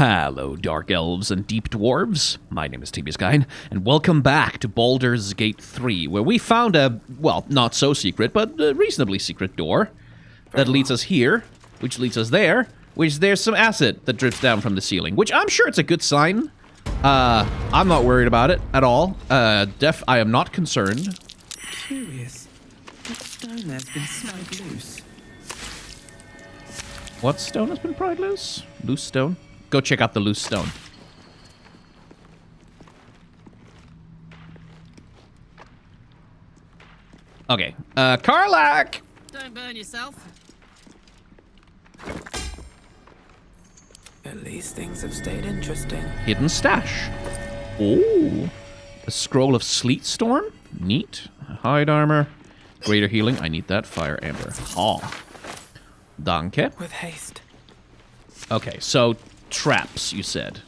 Hello, dark elves and deep dwarves. My name is TBSkyen, and welcome back to Baldur's Gate 3, where we found a, well, not so secret, but a reasonably secret door that leads us here, which leads us there, which there's some acid that drips down from the ceiling, which I'm sure it's a good sign. I'm not worried about it at all. I am not concerned. Curious. That stone there's been sniped loose. What stone has been pried loose? Loose stone? Go check out the loose stone. Okay. Karlach! Don't burn yourself. At least things have stayed interesting. Hidden stash. Oh. A scroll of sleet storm? Neat. Hide armor. Greater healing. I need that. Fire amber. Ha. Danke. With haste. Okay, so traps, you said.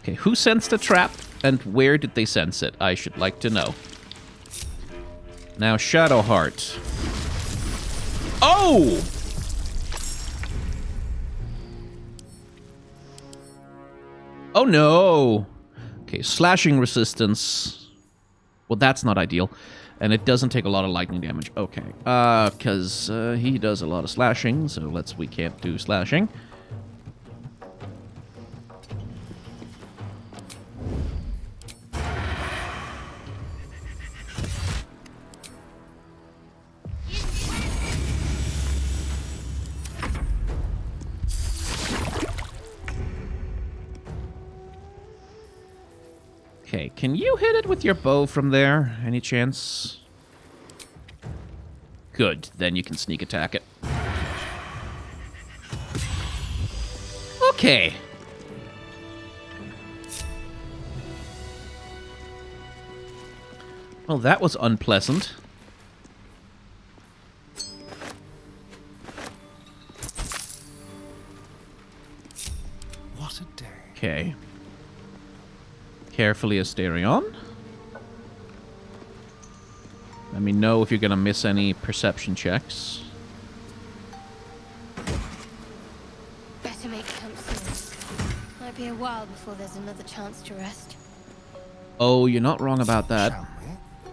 Okay, who sensed a trap, and where did they sense it? I should like to know. Now, Shadowheart. Oh! Oh no! Okay, slashing resistance. Well, that's not ideal. And it doesn't take a lot of lightning damage. Okay. Because he does a lot of slashing, so we can't do slashing. Okay, can you hit it with your bow from there? Any chance? Good, then you can sneak attack it. Okay. Well, that was unpleasant. What a day. Okay. Carefully, Asterion. Let me know if you're gonna miss any perception checks. Better make camp soon. Might be a while before there's another chance to rest. Oh, you're not wrong about that. Shall we?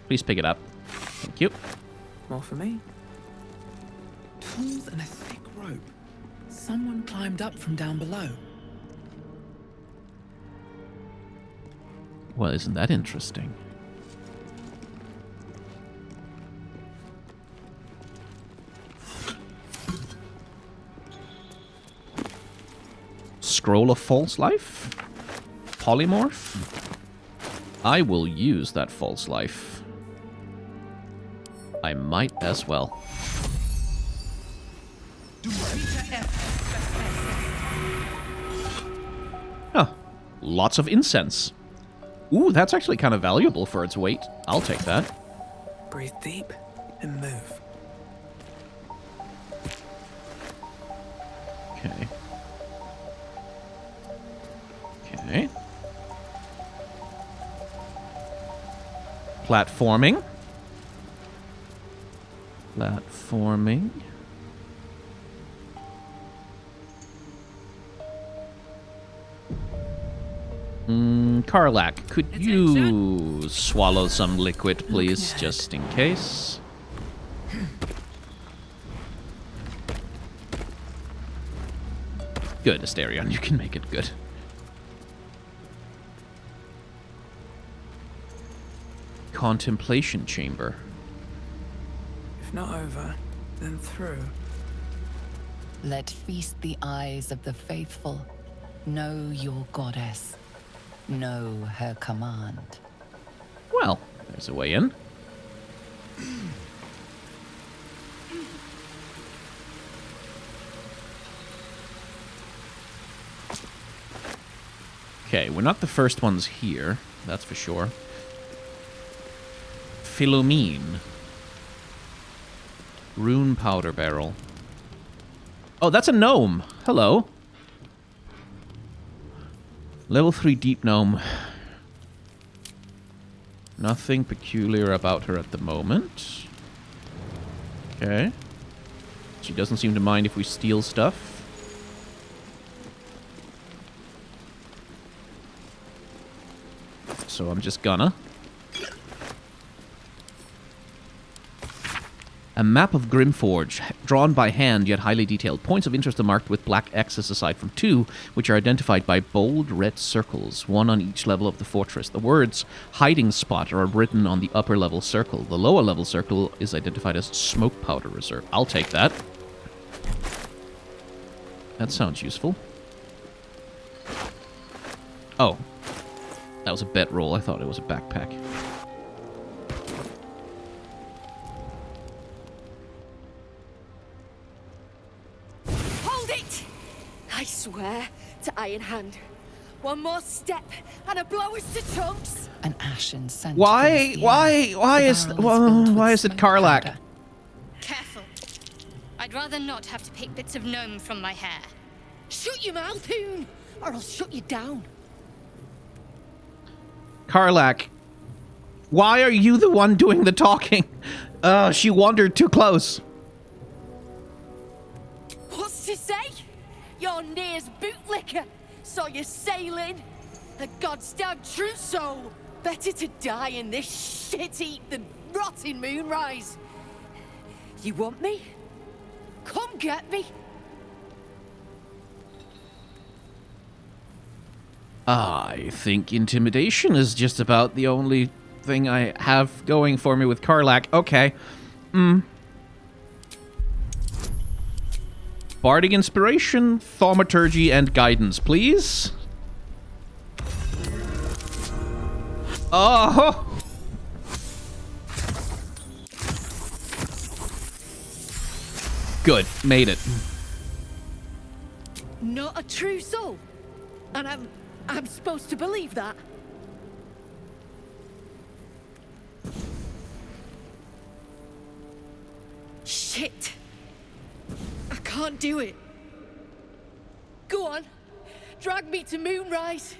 Please pick it up. Thank you. More for me? Tools and a thick rope. Someone climbed up from down below. Well, isn't that interesting? Scroll of false life? Polymorph? I will use that false life. I might as well. Oh, lots of incense. Ooh, that's actually kind of valuable for its weight. I'll take that. Breathe deep and move. Okay. Okay. Platforming. Platforming. Karlach, could you swallow some liquid, please, just in case? Good, Asterion, you can make it good. Contemplation chamber. If not over, then through. Let feast the eyes of the faithful. Know your goddess. Know her command. Well, there's a way in. Okay, we're not the first ones here, that's for sure. Philomene. Rune powder barrel. Oh, that's a gnome. Hello. Level 3 deep gnome. Nothing peculiar about her at the moment. Okay. She doesn't seem to mind if we steal stuff. So I'm just gonna. A map of Grimforge, drawn by hand yet highly detailed. Points of interest are marked with black X's aside from 2, which are identified by bold red circles, 1 on each level of the fortress. The words hiding spot are written on the upper level circle. The lower level circle is identified as smoke powder reserve. I'll take that. That sounds useful. Oh. That was a bet roll. I thought it was a backpack. I swear to Iron Hand. One more step and a blow us to chunks. An ashen scent. Why is it Karlach? Powder. Careful. I'd rather not have to pick bits of gnome from my hair. Shut your mouth, Hoon, or I'll shut you down. Karlach, why are you the one doing the talking? She wandered too close. What's to say? You're Nere's bootlicker. Saw you sailing. A god's damn trousseau. Better to die in this shit-eat than rot in Moonrise. You want me? Come get me. I think intimidation is just about the only thing I have going for me with Karlach. Okay. Bardic Inspiration, Thaumaturgy, and Guidance, please. Oh! Good, made it. Not a true soul. And I'm supposed to believe that. Shit. I can't do it. Go on. Drag me to Moonrise.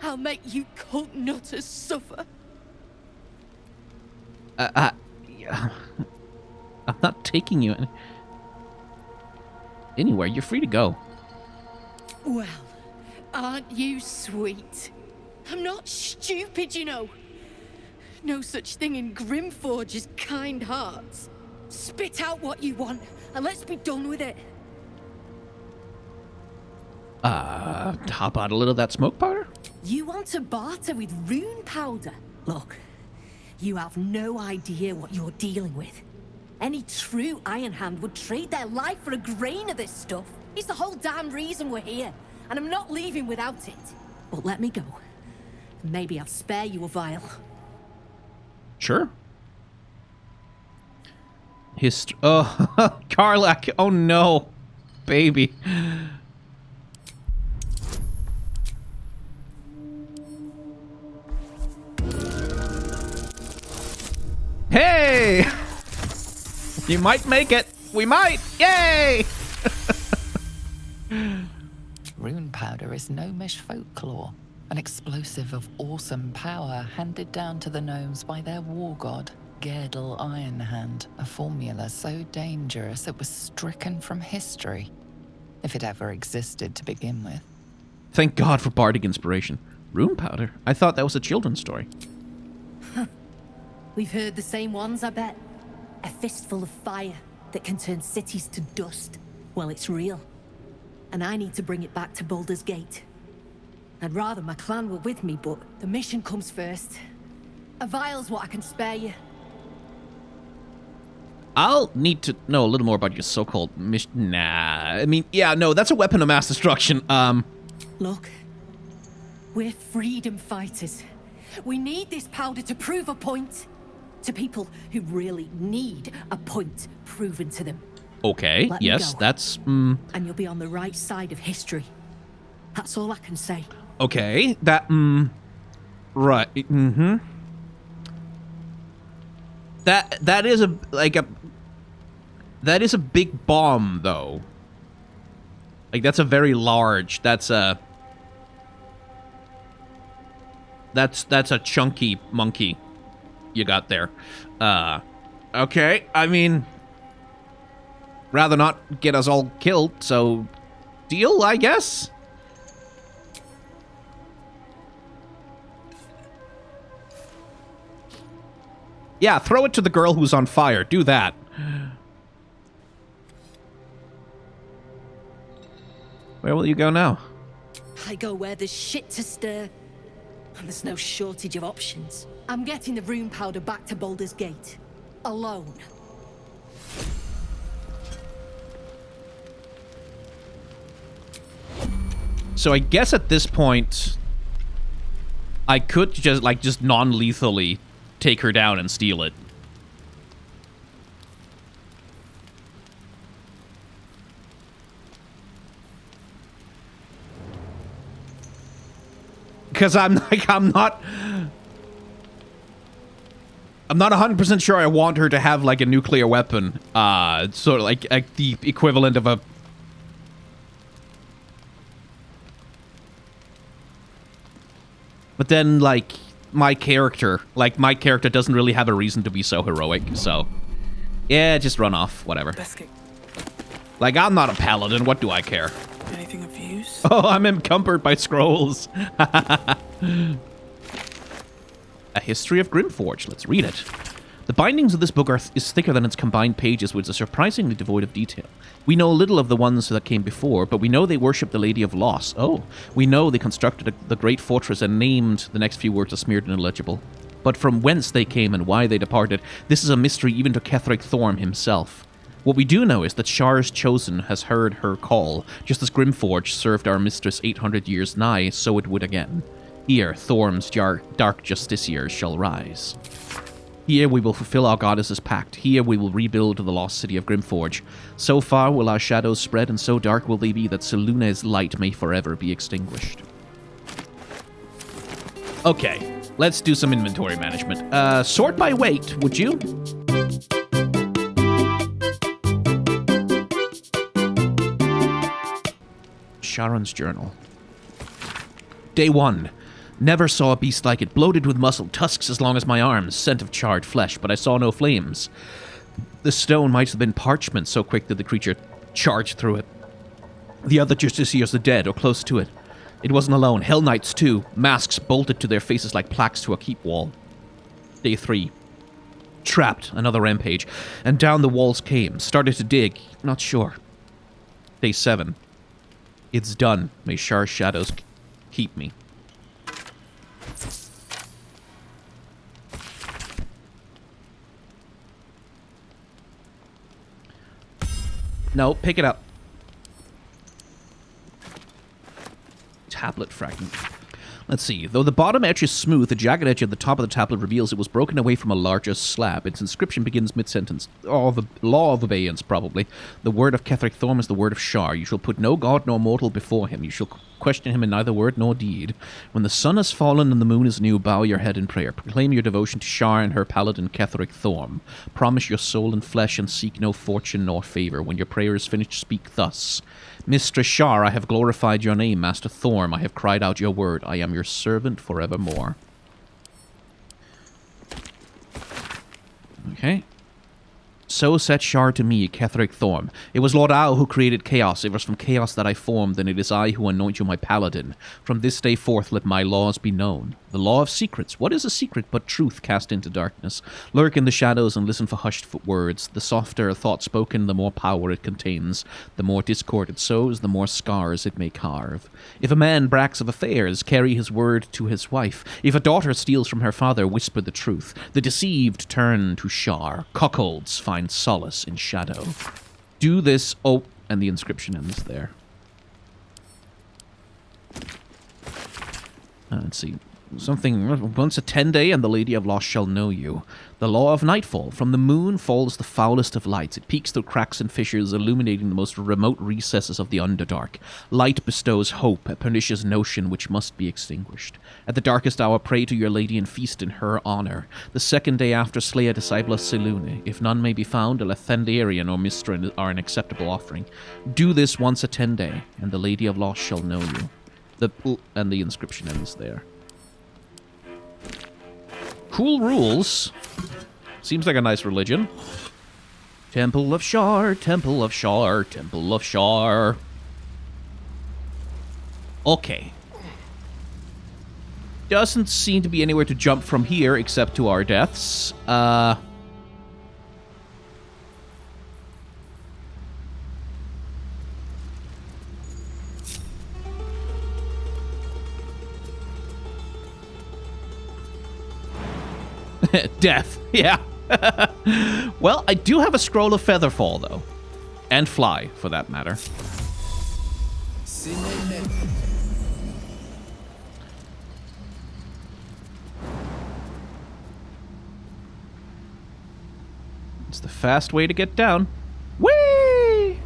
I'll make you cunt nutters suffer. I'm not taking you anywhere. You're free to go. Well, aren't you sweet? I'm not stupid, you know. No such thing in Grimforge as kind hearts. Spit out what you want, and let's be done with it. How about a little of that smoke powder? You want to barter with rune powder? Look, you have no idea what you're dealing with. Any true Iron Hand would trade their life for a grain of this stuff. It's the whole damn reason we're here, and I'm not leaving without it. But let me go. Maybe I'll spare you a vial. Sure. Oh, Karlach. Oh no, baby. Hey! You might make it. We might. Yay! Rune powder is gnomish folklore, an explosive of awesome power handed down to the gnomes by their war god, Gerdel Ironhand, a formula so dangerous it was stricken from history, if it ever existed to begin with. Thank God for bardic inspiration. Rune powder? I thought that was a children's story. We've heard the same ones, I bet. A fistful of fire that can turn cities to dust. Well, it's real. And I need to bring it back to Baldur's Gate. I'd rather my clan were with me, but the mission comes first. A vial's what I can spare you. I'll need to know a little more about your so-called mission. Nah, I mean, yeah, no, that's a weapon of mass destruction. Look, we're freedom fighters. We need this powder to prove a point. To people who really need a point proven to them. Okay, Let me yes, go. that's, And you'll be on the right side of history. That's all I can say. Okay, that, right, That is that is a big bomb, though. Like, that's a very large, that's a chunky monkey. you got there. Okay, I mean, rather not get us all killed, so deal, I guess? Yeah, throw it to the girl who's on fire. Do that. Where will you go now? I go where there's shit to stir. And there's no shortage of options. I'm getting the rune powder back to Baldur's Gate. Alone. So I guess at this point, I could just non-lethally take her down and steal it. Because I'm not 100% sure I want her to have like a nuclear weapon. Sort of like the equivalent of a... But then, like, my character doesn't really have a reason to be so heroic, so... Yeah, just run off, whatever. Like, I'm not a paladin, what do I care? Anything of use? Oh, I'm encumbered by scrolls. A history of Grimforge, let's read it. The bindings of this book is thicker than its combined pages, which are surprisingly devoid of detail. We know little of the ones that came before, but we know they worshipped the Lady of Loss. Oh, we know they constructed the great fortress and named the next few words are smeared and illegible. But from whence they came and why they departed, this is a mystery even to Ketheric Thorm himself. What we do know is that Shar's Chosen has heard her call, just as Grimforge served our mistress 800 years nigh, so it would again. Here, Thorm's dark justiciars shall rise. Here we will fulfill our goddess's pact. Here we will rebuild the lost city of Grimforge. So far will our shadows spread, and so dark will they be that Selune's light may forever be extinguished. Okay, let's do some inventory management. Sort by weight, would you? Sharon's journal. Day 1. Never saw a beast like it, bloated with muscle, tusks as long as my arms, scent of charred flesh, but I saw no flames. The stone might have been parchment, so quick did the creature charge through it. The other justiciars are dead, or close to it. It wasn't alone. Hell Knights, too. Masks bolted to their faces like plaques to a keep wall. Day 3. Trapped, another rampage, and down the walls came. Started to dig, not sure. Day 7. It's done. May Shar's shadows keep me. No, pick it up. Tablet fragment. Let's see. Though the bottom edge is smooth, the jagged edge at the top of the tablet reveals it was broken away from a larger slab. Its inscription begins mid-sentence. Law of abeyance, probably. The word of Ketheric Thorm is the word of Shar. You shall put no god nor mortal before him. You shall question him in neither word nor deed. When the sun has fallen and the moon is new, bow your head in prayer. Proclaim your devotion to Shar and her paladin Ketheric Thorm. Promise your soul and flesh and seek no fortune nor favor. When your prayer is finished, speak thus. Mistress Shar, I have glorified your name. Master Thorm, I have cried out your word. I am your servant forevermore. Okay. So said Shar to me, Ketheric Thorm. It was Lord Au who created chaos. It was from chaos that I formed, and it is I who anoint you my paladin. From this day forth let my laws be known. The law of secrets. What is a secret but truth cast into darkness? Lurk in the shadows and listen for hushed words. The softer a thought spoken, the more power it contains. The more discord it sows, the more scars it may carve. If a man bracks of affairs, carry his word to his wife. If a daughter steals from her father, whisper the truth. The deceived turn to Shar. Cuckolds find solace in shadow. Do this. Oh, and the inscription ends there. Let's see. Something. Once a 10-day, and the Lady of Loss shall know you. The law of nightfall. From the moon falls the foulest of lights. It peeks through cracks and fissures, illuminating the most remote recesses of the Underdark. Light bestows hope, a pernicious notion which must be extinguished. At the darkest hour, pray to your lady and feast in her honor. The second day after, slay a disciple of Selune. If none may be found, a Lethendarian or Mistran are an acceptable offering. Do this once a 10-day, and the Lady of Loss shall know you. And the inscription ends there. Cool rules. Seems like a nice religion. Temple of Shar, Temple of Shar, Temple of Shar. Okay. Doesn't seem to be anywhere to jump from here except to our deaths. Death, yeah. Well, I do have a scroll of Featherfall, though. And Fly, for that matter. It's the fast way to get down. Whee!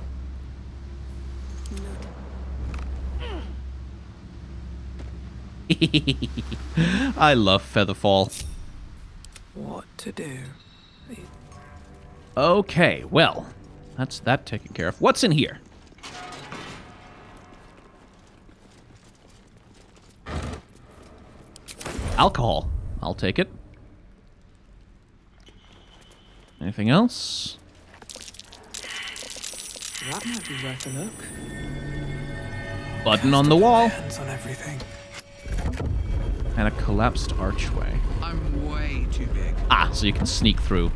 I love Featherfall. What to do? Okay, well, that's that taken care of. What's in here? Alcohol. I'll take it. Anything else? That might be worth a look. Button on the wall. Hands on everything. And a collapsed archway. I'm way too big. Ah, so you can sneak through.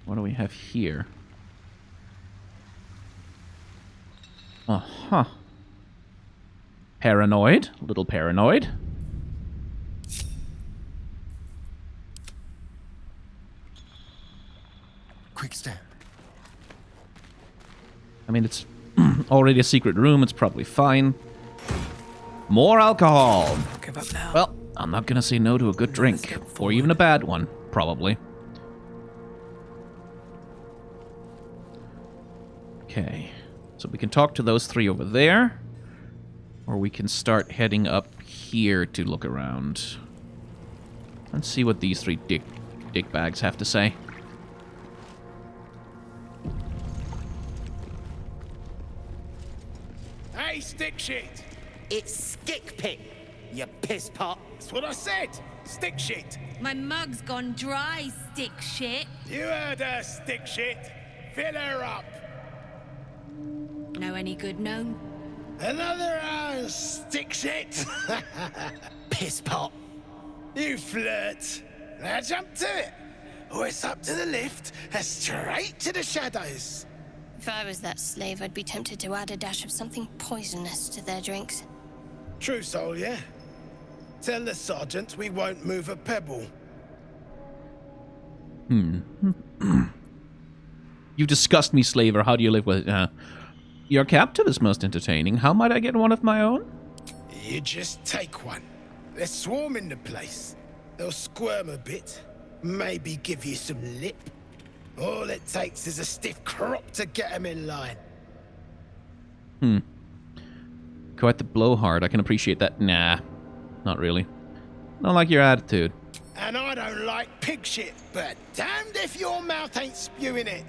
What do we have here? Uh-huh. Paranoid. A little paranoid. Quick step. I mean, it's already a secret room. It's probably fine. More alcohol. Give up now. Well, I'm not gonna say no to a good drink. Or even a bad one, probably. Okay. So we can talk to those three over there. Or we can start heading up here to look around. Let's see what these three dick bags have to say. Hey, stick shit! It's stick pit, you piss pot. That's what I said! Stick shit! My mug's gone dry, stick shit. You heard her, stick shit! Fill her up! Know any good gnome? Another stick shit! Piss pot. You flirt! Now jump to it! Or it's up to the lift and straight to the shadows! If I was that slave, I'd be tempted to add a dash of something poisonous to their drinks. True soul, yeah? Tell the sergeant we won't move a pebble. You disgust me, slaver. How do you live with it? Your captive is most entertaining. How might I get one of my own? You just take one. They're swarming the place. They'll squirm a bit. Maybe give you some lip. All it takes is a stiff crop to get them in line. Quite the blowhard. I can appreciate that. Nah, not really. Don't like your attitude. And I don't like pig shit, but damned if your mouth ain't spewing it.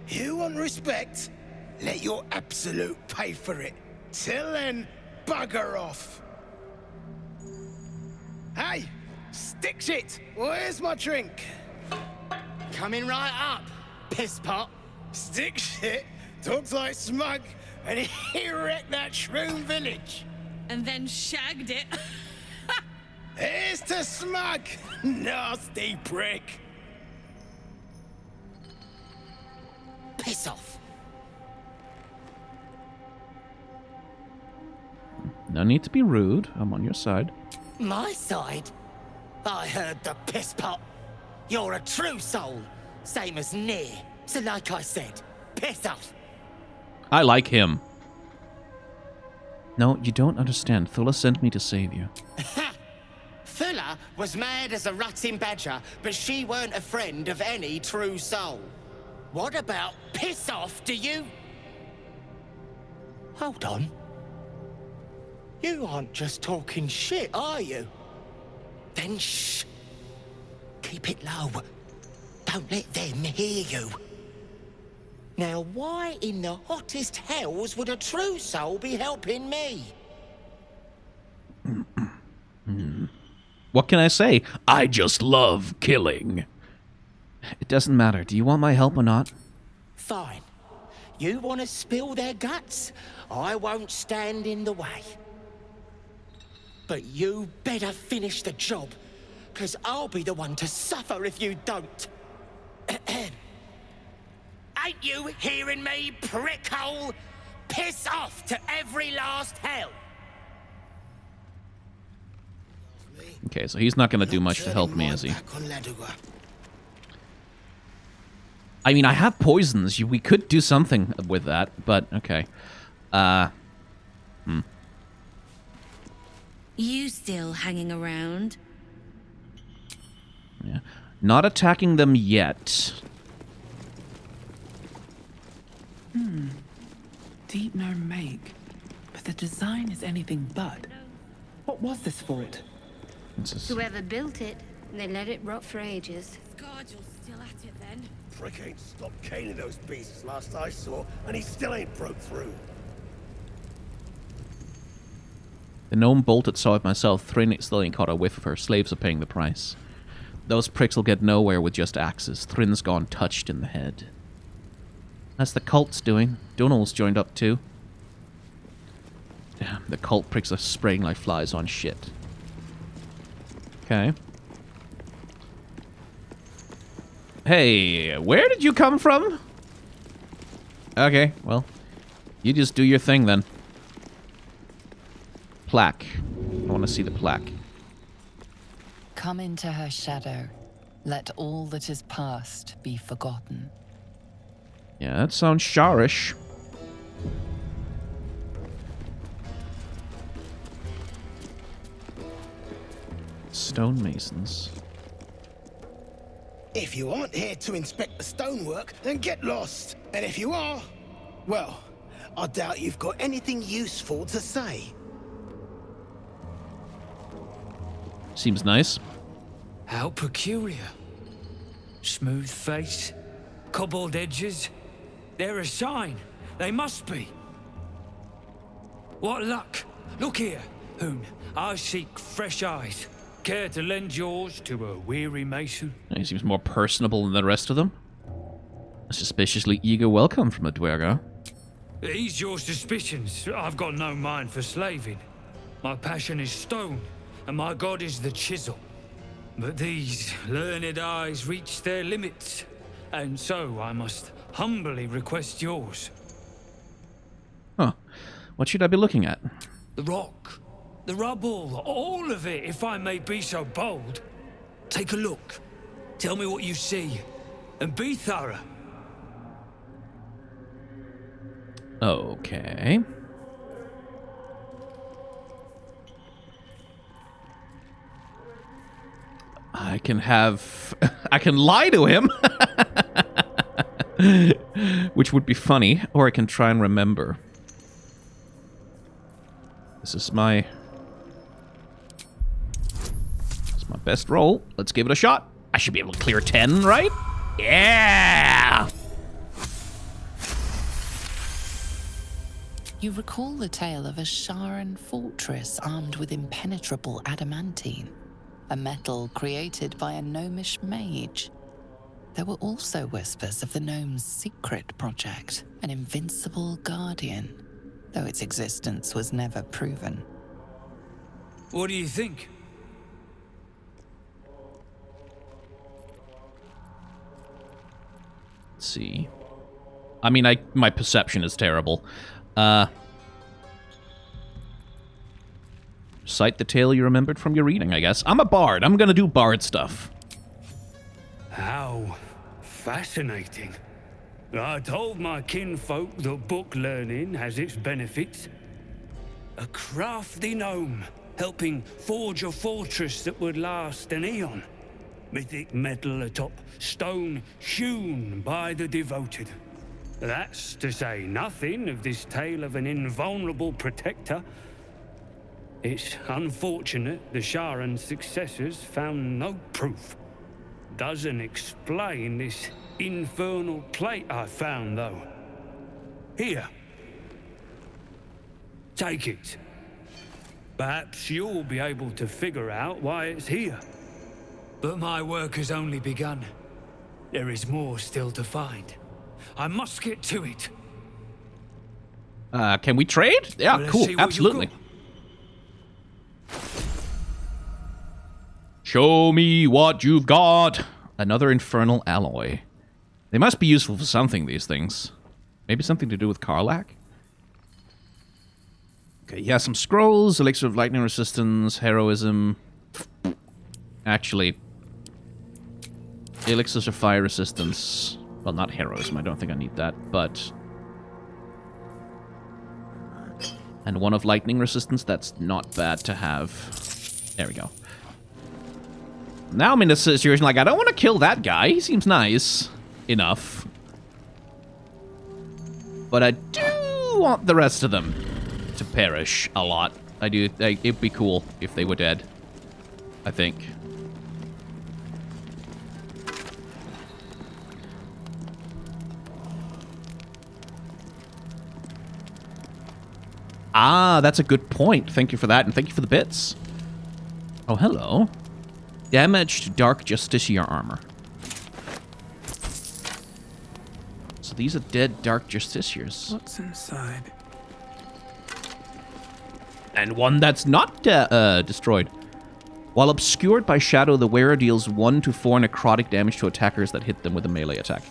You want respect? Let your absolute pay for it. Till then, bugger off. Hey, stick shit! Where's my drink? Coming right up, piss pot. Stick shit talks like smug, and he wrecked that shroom village. And then shagged it. Here's to smug, nasty prick. Piss off. No need to be rude. I'm on your side. My side? I heard the piss pot. You're a true soul, same as Nere. So like I said, piss off. I like him. No, you don't understand. Thula sent me to save you. Ha! Fuller was mad as a rutting badger, but she weren't a friend of any true soul. What about piss off, do you? Hold on. You aren't just talking shit, are you? Then shh. Keep it low. Don't let them hear you. Now, why in the hottest hells would a true soul be helping me? What can I say? I just love killing. It doesn't matter. Do you want my help or not? Fine. You want to spill their guts? I won't stand in the way. But you better finish the job, because I'll be the one to suffer if you don't. Ain't you hearing me, prickhole? Piss off to every last hell! Okay, so he's not going to do much to help me, is he? I mean, I have poisons. We could do something with that, but okay. You still hanging around? Yeah. Not attacking them yet. Deep gnome make, but the design is anything but. What was this for it? Whoever built it, they let it rot for ages. God, you're still at it then. Frick ain't stopped caning those beasts last I saw, and he still ain't broke through. The gnome bolted, saw it myself. Thryn still ain't caught a whiff of her. Slaves are paying the price. Those pricks will get nowhere with just axes. Thryn's gone touched in the head. That's the cult's doing. Donald's joined up too. Damn, the cult pricks are spraying like flies on shit. Okay. Hey, where did you come from? Okay, well, you just do your thing then. Plaque. I want to see the plaque. Come into her shadow. Let all that is past be forgotten. Yeah, that sounds Sharish. Stonemasons. If you aren't here to inspect the stonework, then get lost. And if you are, well, I doubt you've got anything useful to say. Seems nice. How peculiar. Smooth face, cobbled edges. They're a sign. They must be. What luck. Look here, Hoon. I seek fresh eyes. Care to lend yours to a weary mason? He seems more personable than the rest of them. A suspiciously eager welcome from a Dwerga. Ease your suspicions. I've got no mind for slaving. My passion is stone, and my god is the chisel. But these learned eyes reach their limits, and so I must humbly request yours. Huh. What should I be looking at? The rock, the rubble, all of it, if I may be so bold. Take a look. Tell me what you see, and be thorough. Okay. I can lie to him. Which would be funny, or I can try and remember. This is my best roll. Let's give it a shot. I should be able to clear 10, right? Yeah! You recall the tale of a Sharan fortress armed with impenetrable adamantine, a metal created by a gnomish mage. There were also whispers of the gnome's secret project, an invincible guardian, though its existence was never proven. What do you think? Let's see. I mean, my perception is terrible. Cite the tale you remembered from your reading, I guess. I'm a bard. I'm gonna do bard stuff. How fascinating. I told my kinfolk that book learning has its benefits. A crafty gnome, helping forge a fortress that would last an eon. Mythic metal atop stone hewn by the devoted. That's to say nothing of this tale of an invulnerable protector. It's unfortunate the Sharan's successors found no proof. Doesn't explain this infernal plate I found, though. Here. Take it. Perhaps you'll be able to figure out why it's here. But my work has only begun. There is more still to find. I must get to it. Can we trade? Yeah, Let's cool. see what you've Absolutely. got. Show me what you've got. Another infernal alloy. They must be useful for something, these things. Maybe something to do with Karlach? Okay, yeah, some scrolls, elixir of lightning resistance, heroism. Actually, elixirs of fire resistance. Well, not heroism, I don't think I need that, but... And one of lightning resistance, that's not bad to have. There we go. Now I'm in a situation like, I don't want to kill that guy. He seems nice enough. But I do want the rest of them to perish a lot. I do. It'd be cool if they were dead, I think. Ah, that's a good point. Thank you for that, and thank you for the bits. Oh, hello. Damaged Dark Justiciar armor. So these are dead Dark Justiciars. What's inside? And one that's not destroyed. While obscured by shadow, the wearer deals 1 to 4 necrotic damage to attackers that hit them with a melee attack.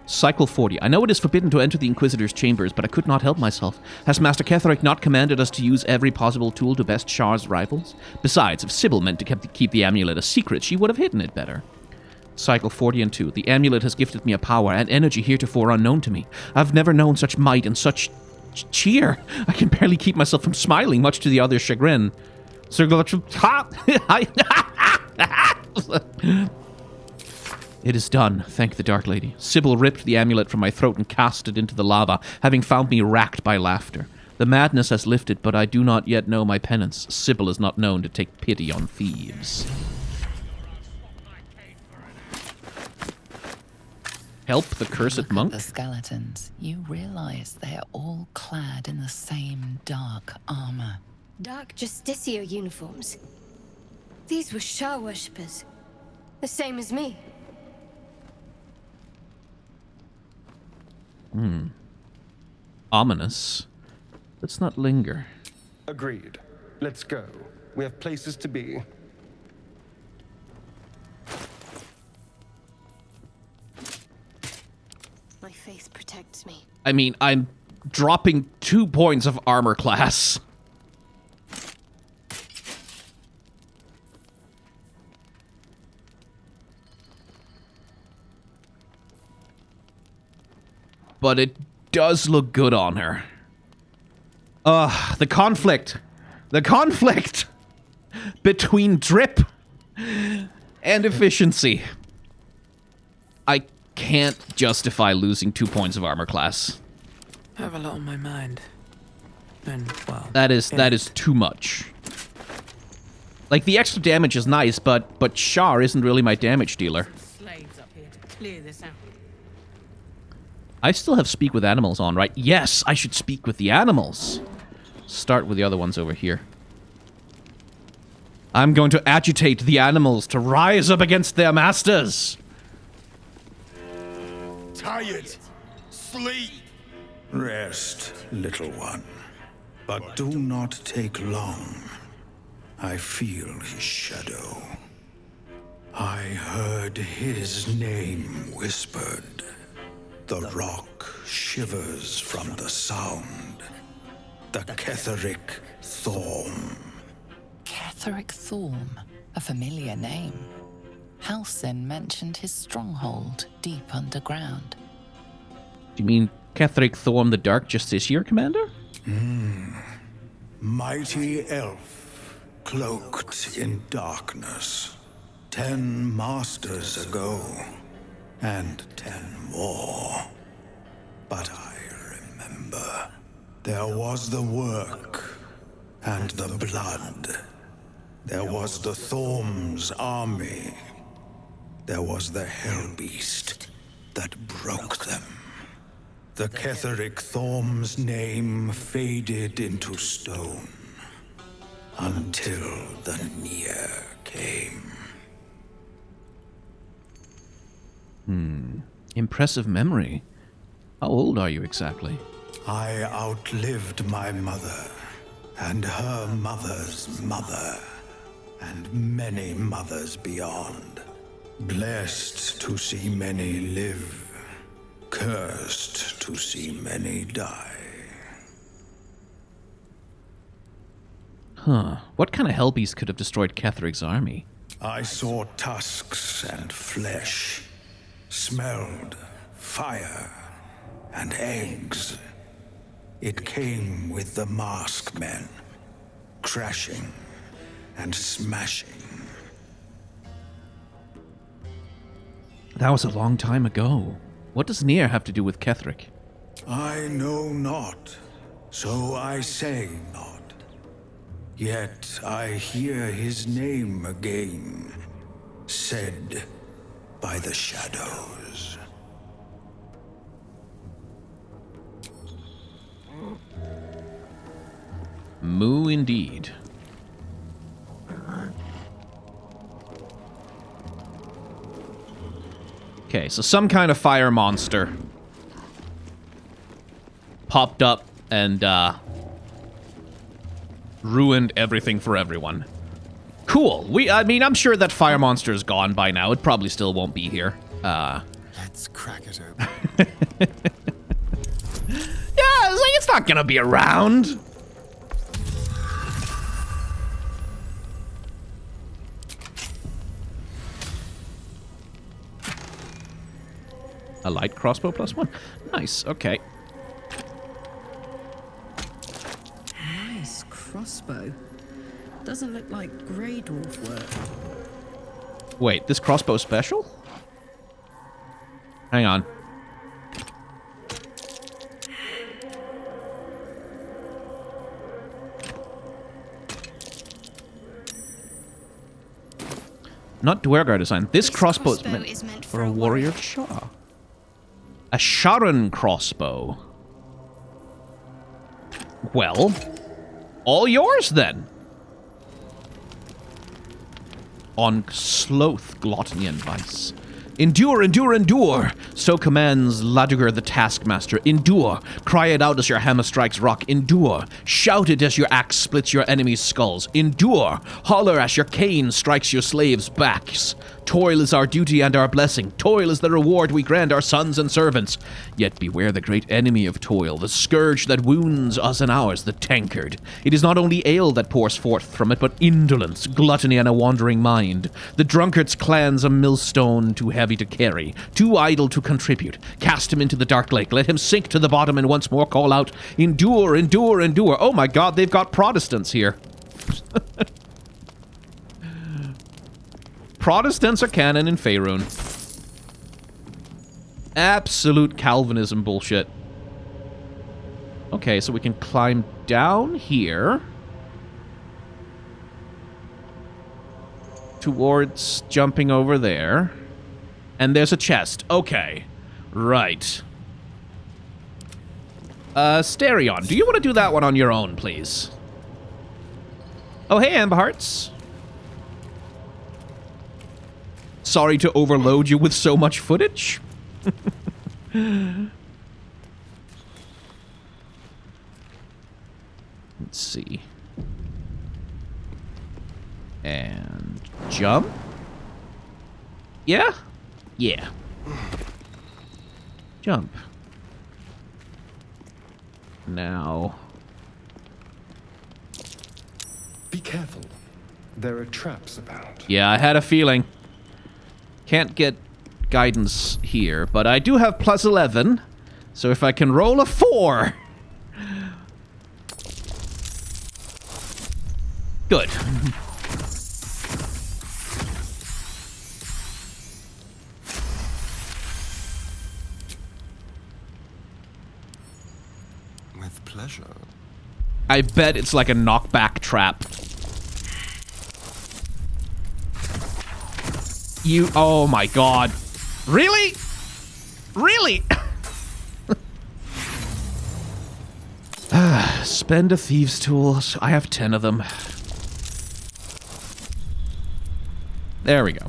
Cycle 40. I know it is forbidden to enter the Inquisitor's chambers, but I could not help myself. Has Master Ketheric not commanded us to use every possible tool to best Shar's rivals? Besides, if Sybil meant to keep the amulet a secret, she would have hidden it better. Cycle 40 and 2. The amulet has gifted me a power and energy heretofore unknown to me. I've never known such might and such cheer. I can barely keep myself from smiling, much to the other's chagrin. It is done, thank the Dark Lady. Sybil ripped the amulet from my throat and cast it into the lava, having found me racked by laughter. The madness has lifted, but I do not yet know my penance. Sybil is not known to take pity on thieves. Help the cursed monk? The skeletons. You realize they are all clad in the same dark armor. Dark Justiciar uniforms. These were Shah worshippers. The same as me. Ominous. Let's not linger. Agreed. Let's go. We have places to be. My faith protects me. I mean, I'm dropping 2 points of armor class. But it does look good on her. The conflict. The conflict between drip and efficiency. I can't justify losing 2 points of armor class. I have a lot on my mind. And, well... That is too much. Like, the extra damage is nice, but Shar isn't really my damage dealer. Slaves up here to clear this out. I still have speak with animals on, right? Yes, I should speak with the animals. Start with the other ones over here. I'm going to agitate the animals to rise up against their masters. Tired. Sleep. Rest, little one. But do not take long. I feel his shadow. I heard his name whispered. The rock shivers from the sound. The Ketheric Thorm. Ketheric Thorm, a familiar name. Halsin mentioned his stronghold deep underground. Do you mean Ketheric Thorm, the Dark Justiciar Commander? Mighty elf, cloaked in darkness. 10 masters ago, and 10 more. But I remember. There was the work, and the blood. There was the Thorm's army. There was the Hellbeast that broke them. the Ketheric Thorm's name faded into stone until the Nere came. Impressive memory. How old are you exactly? I outlived my mother, and her mother's mother, and many mothers beyond. Blessed to see many live, cursed to see many die. Huh. What kind of hellbeast could have destroyed Ketheric's army? I saw tusks and flesh, smelled fire and eggs. It came with the masked men, crashing and smashing. That was a long time ago. What does Nere have to do with Ketheric? I know not, so I say not. Yet I hear his name again, said by the shadows. Moo indeed. Okay, so some kind of fire monster popped up and ruined everything for everyone. Cool. I mean, I'm sure that fire monster is gone by now. It probably still won't be here. Let's crack it open. Yeah, it's not gonna be around. A light crossbow +1. Nice, okay. Nice crossbow. Doesn't look like Grey Dwarf work. Wait, this crossbow special? Hang on. Not Dwergar design. This crossbow is meant for a warrior Shah. A Sharon crossbow. Well, all yours then. On sloth, gluttony, and vice. Endure, endure, endure! So commands Lae'zel the Taskmaster. Endure! Cry it out as your hammer strikes rock. Endure! Shout it as your axe splits your enemies' skulls. Endure! Holler as your cane strikes your slaves' backs. Toil is our duty and our blessing. Toil is the reward we grant our sons and servants. Yet beware the great enemy of toil, the scourge that wounds us and ours, the tankard. It is not only ale that pours forth from it, but indolence, gluttony, and a wandering mind. The drunkard's clan's a millstone too heavy to carry, too idle to contribute. Cast him into the dark lake, let him sink to the bottom, and once more call out, endure, endure, endure. Oh my god, they've got Protestants here. Protestants are canon in Faerun. Absolute Calvinism bullshit. Okay, so we can climb down here towards jumping over there. And there's a chest. Okay. Right. Sterion, do you want to do that one on your own, please? Oh, hey, Amber Hearts. Sorry to overload you with so much footage. Let's see. And jump. Yeah? Yeah. Jump. Now. Be careful. There are traps about. Yeah, I had a feeling. Can't get guidance here, but I do have +11. So if I can roll a 4. Good. With pleasure. I bet it's like a knockback trap. Oh my god. Really? Really? Spend a thieves' tool. I have 10 of them. There we go.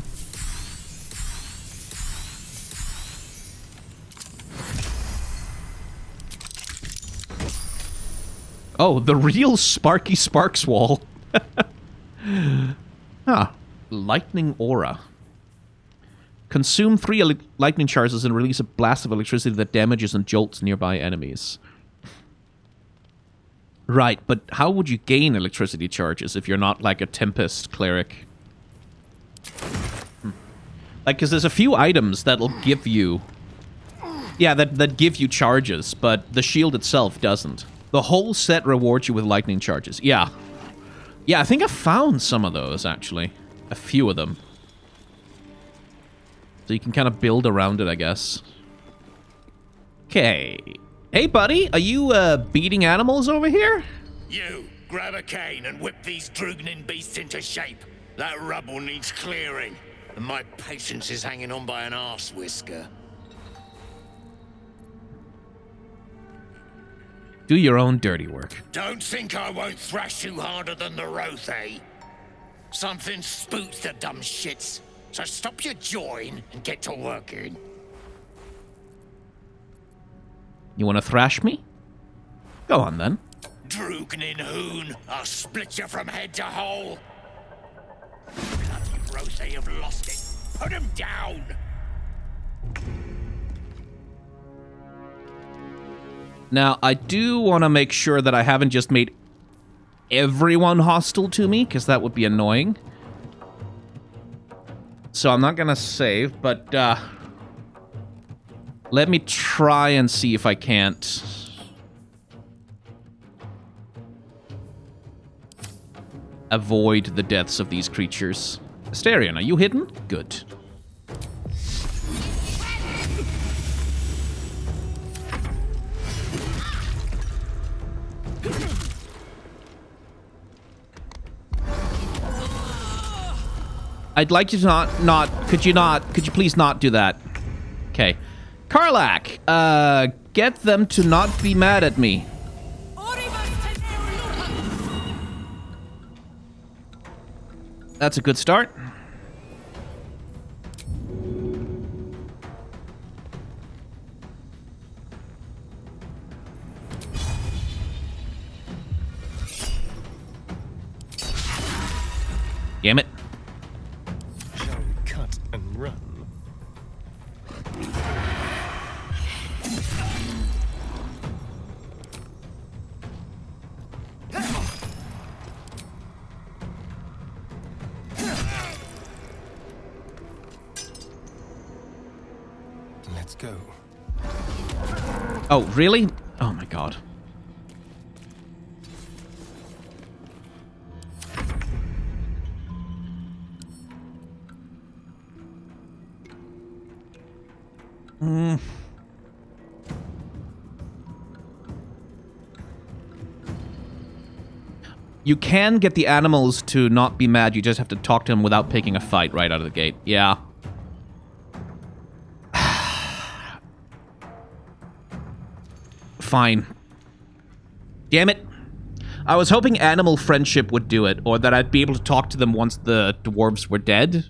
Oh, the real Sparky Sparks wall. Ah, lightning aura. Consume 3 lightning charges and release a blast of electricity that damages and jolts nearby enemies. Right, but how would you gain electricity charges if you're not like a Tempest cleric? Like, because there's a few items that'll give you... Yeah, that give you charges, but the shield itself doesn't. The whole set rewards you with lightning charges. Yeah. Yeah, I think I found some of those, actually. A few of them. So you can kind of build around it, I guess. Okay. Hey, buddy, are you, beating animals over here? You, grab a cane and whip these Drugnin beasts into shape. That rubble needs clearing, and my patience is hanging on by an arse whisker. Do your own dirty work. Don't think I won't thrash you harder than the Roth, eh? Something spooks the dumb shits, so stop your jawing and get to working. You want to thrash me? Go on, then. Drugnin hoon, I'll split you from head to hole. Bloody Roth, they have lost it. Put him down! Now, I do want to make sure that I haven't just made everyone hostile to me, because that would be annoying. So I'm not going to save, but let me try and see if I can't. Avoid the deaths of these creatures. Asterion, are you hidden? Good. I'd like you to could you please not do that? Okay. Karlach, get them to not be mad at me. That's a good start. Damn it. Shall we cut and run? Let's go. Oh, really? Oh my god. You can get the animals to not be mad, you just have to talk to them without picking a fight right out of the gate. Yeah. Fine. Damn it. I was hoping animal friendship would do it, or that I'd be able to talk to them once the dwarves were dead.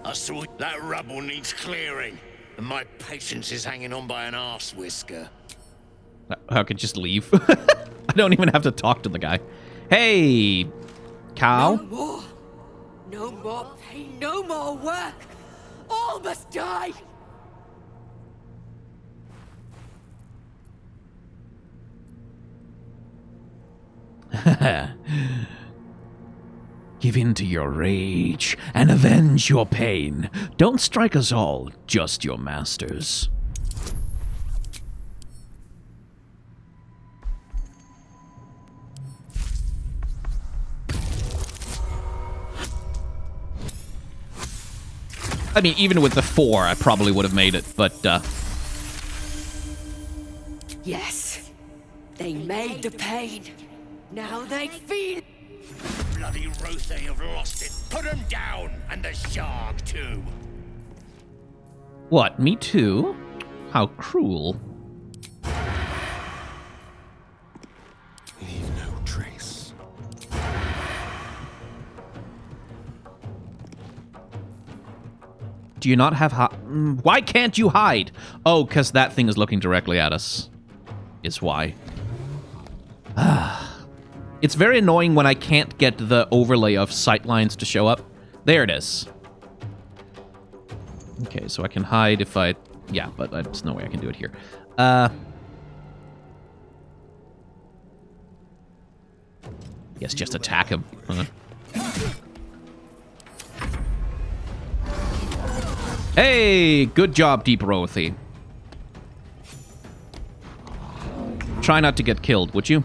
I saw that rubble needs clearing, and my patience is hanging on by an arse whisker. I could just leave. I don't even have to talk to the guy. Hey, cow. No more. No more pain, no more work. All must die. Give in to your rage and avenge your pain. Don't strike us all, just your masters. I mean, even with the 4, I probably would have made it, but, Yes. They made the pain. Now they feel... Bloody Roth, they have lost it. Put him down, and the shark too. What, me too? How cruel. Do you not have why can't you hide? Oh, because that thing is looking directly at us. Is why. It's very annoying when I can't get the overlay of sightlines to show up. There it is. Okay, so I can hide if I... Yeah, but there's no way I can do it here. Yes, just attack him. Hey, good job, Deep Rothy. Try not to get killed, would you?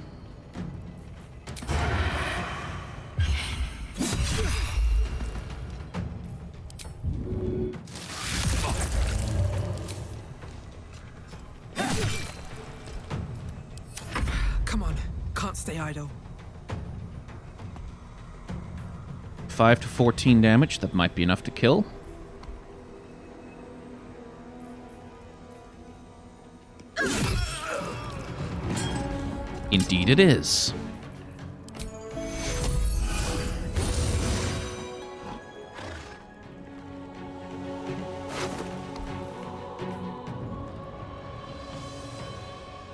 Come on, can't stay idle. 5 to 14 damage, that might be enough to kill. Indeed it is.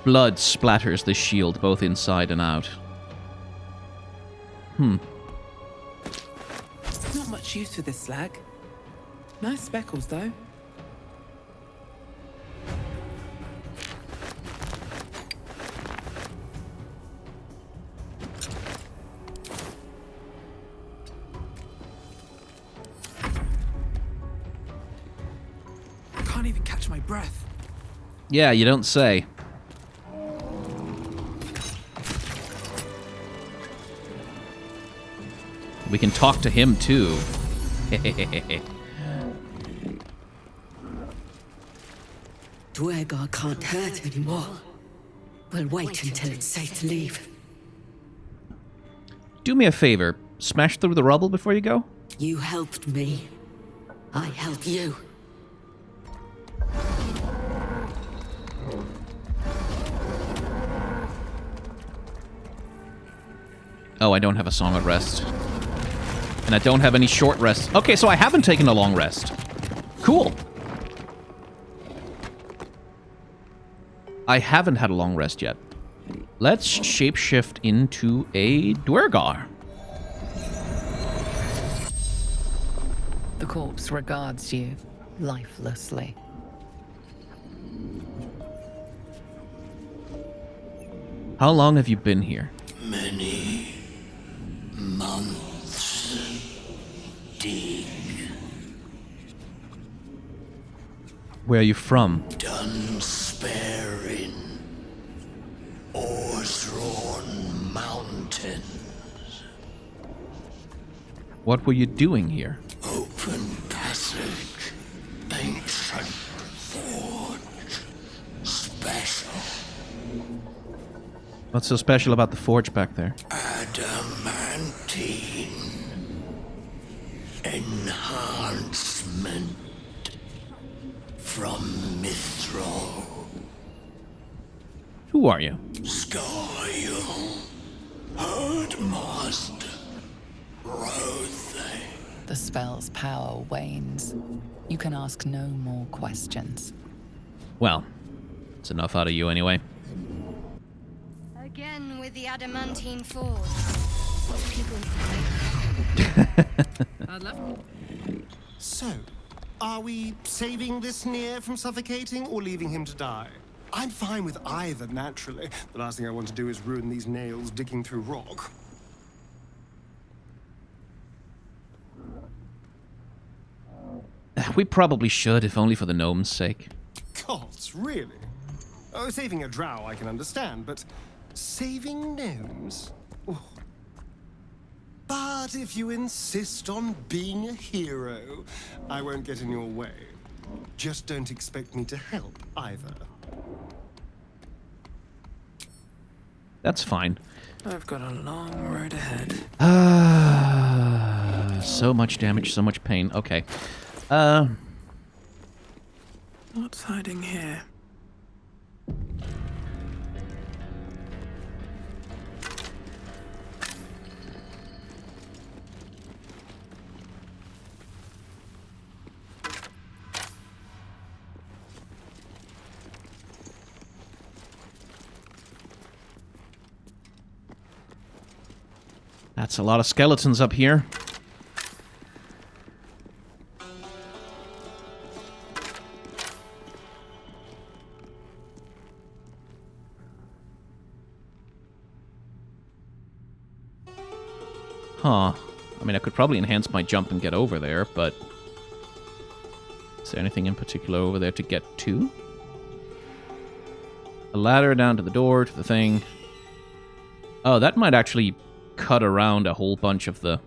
Blood splatters the shield both inside and out. Not much use for this slag. Nice speckles, though. Can't even catch my breath. Yeah, you don't say. We can talk to him, too. Dwergar can't hurt anymore. We'll wait until it's safe to leave. Do me a favor. Smash through the rubble before you go. You helped me. I help you. Oh, I don't have a Song of Rest. And I don't have any short rests. Okay, so I haven't taken a long rest. Cool. I haven't had a long rest yet. Let's shapeshift into a Dwergar. The corpse regards you lifelessly. How long have you been here? Many months. Dig. Where are you from? Done sparing. Ore-thrown mountains. What were you doing here? Open passage. Ancient forge. Special. What's so special about the forge back there? Adamantine. Enhancement. From Mithril. Who are you? Skyl. Herdmaster. Rothe. The spell's power wanes. You can ask no more questions. Well, it's enough out of you anyway. Again with the adamantine forge. People So, are we saving this Nere from suffocating or leaving him to die? I'm fine with either, naturally. The last thing I want to do is ruin these nails digging through rock. We probably should, if only for the gnome's sake. Gods, really? Oh, saving a drow I can understand, but saving gnomes? Oh. But if you insist on being a hero, I won't get in your way. Just don't expect me to help, either. That's fine. I've got a long road ahead. So much damage, so much pain. Okay. What's hiding here? That's a lot of skeletons up here. Huh. I mean, I could probably enhance my jump and get over there, but... Is there anything in particular over there to get to? A ladder down to the door, to the thing. Oh, that might actually cut around a whole bunch of the...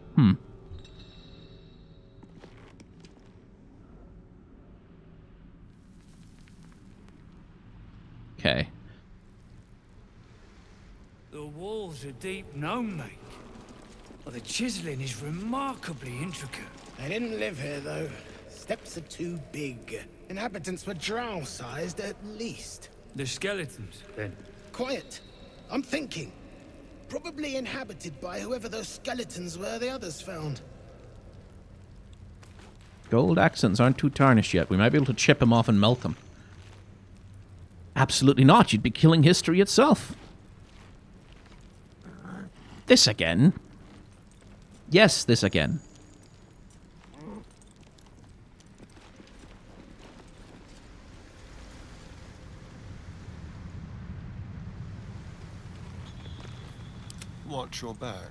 Okay. The walls are deep gnome make. Well, the chiseling is remarkably intricate. They didn't live here, though. Steps are too big. Inhabitants were drow-sized at least. The skeletons, then? Quiet. I'm thinking. Probably inhabited by whoever those skeletons were the others found. Gold accents aren't too tarnished yet. We might be able to chip them off and melt them. Absolutely not. You'd be killing history itself. This again? Yes, this again. Watch your bag.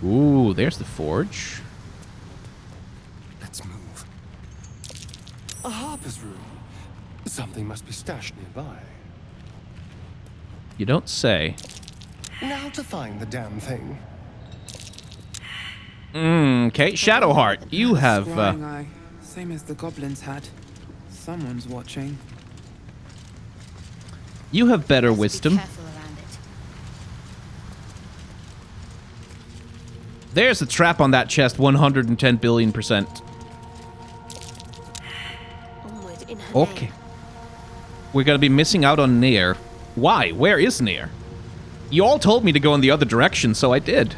Ooh, there's the forge. Let's move. A harper's room. Something must be stashed nearby. You don't say. Now to find the damn thing. Okay, Shadowheart, you have... Scrying eye, same as the goblins had. Someone's watching. You have better wisdom. Be careful around it. There's a trap on that chest, 110 billion%. Onward in her Okay. name. We're gonna be missing out on Nere. Why? Where is Nere? You all told me to go in the other direction, so I did.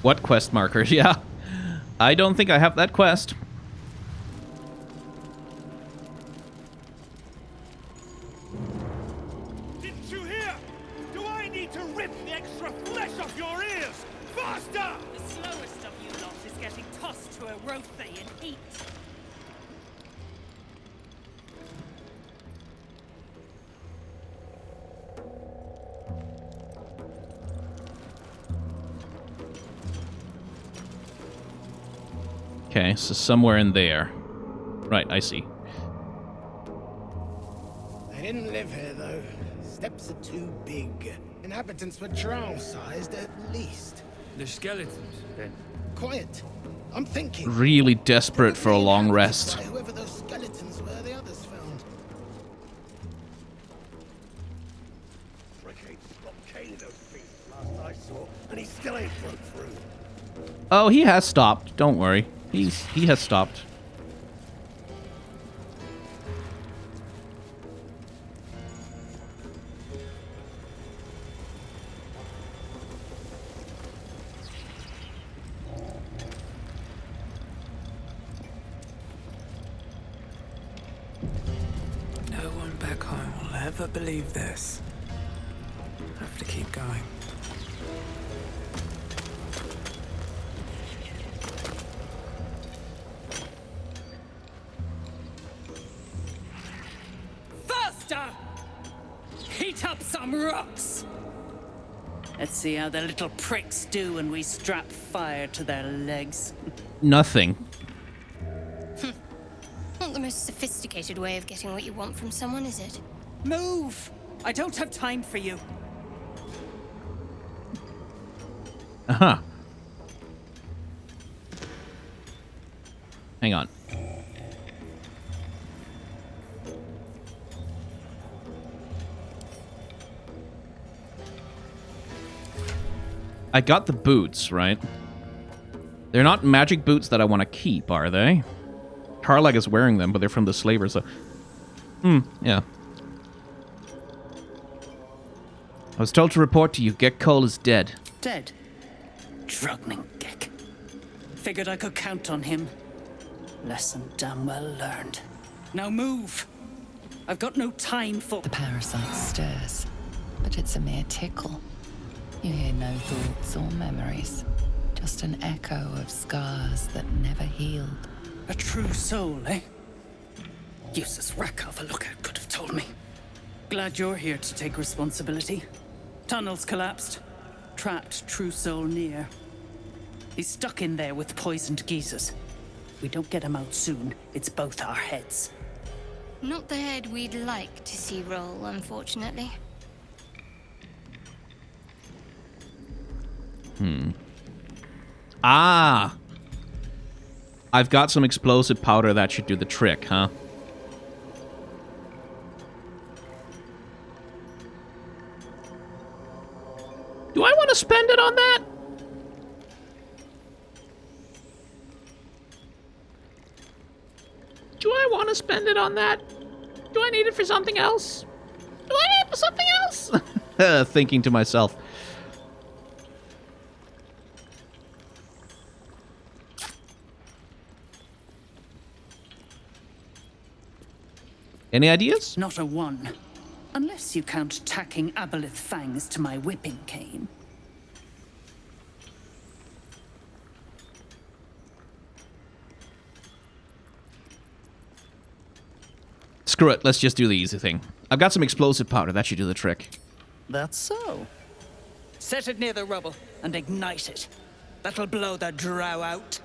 What quest markers? Yeah. I don't think I have that quest. Didn't you hear? Do I need to rip the extra flesh off your ears? Faster! The slowest of you lot is getting tossed to a rothe in heat. Okay, so somewhere in there. Right, I see. They didn't live here, though. Steps are too big. Inhabitants were drow-sized at least. The skeletons, then? Quiet. I'm thinking. Really desperate for a long rest. By whoever those skeletons were the others found. Ricky stopped caning those beasts last I saw, and he still ain't broke through. Oh, he has stopped. Don't worry. He has stopped. No one back home will ever believe this. Have to keep going. Faster! Heat up some rocks! Let's see how the little pricks do when we strap fire to their legs. Nothing. Not the most sophisticated way of getting what you want from someone, is it? Move! I don't have time for you. Uh-huh. Hang on. I got the boots, right? They're not magic boots that I want to keep, are they? Karlag is wearing them, but they're from the slavers, so... yeah. I was told to report to you, Get Cole is dead. Dead. Drugning Gek. Figured I could count on him. Lesson damn well learned. Now move! I've got no time for... The parasite stirs, but it's a mere tickle. You hear no thoughts or memories, just an echo of scars that never healed. A true soul, eh? Useless wreck of a lookout could have told me. Glad you're here to take responsibility. Tunnels collapsed. Trapped true soul Nere. He's stuck in there with poisoned geezers. We don't get him out soon, it's both our heads. Not the head we'd like to see roll, unfortunately. Ah! I've got some explosive powder that should do the trick, huh? Do I want to spend it on that? Do I want to spend it on that? Do I need it for something else? Do I need it for something else? Thinking to myself. Any ideas? Not a one. Unless you count tacking aboleth fangs to my whipping cane. Screw it, let's just do the easy thing. I've got some explosive powder, that should do the trick. That's so. Set it near the rubble and ignite it. That'll blow the drow out.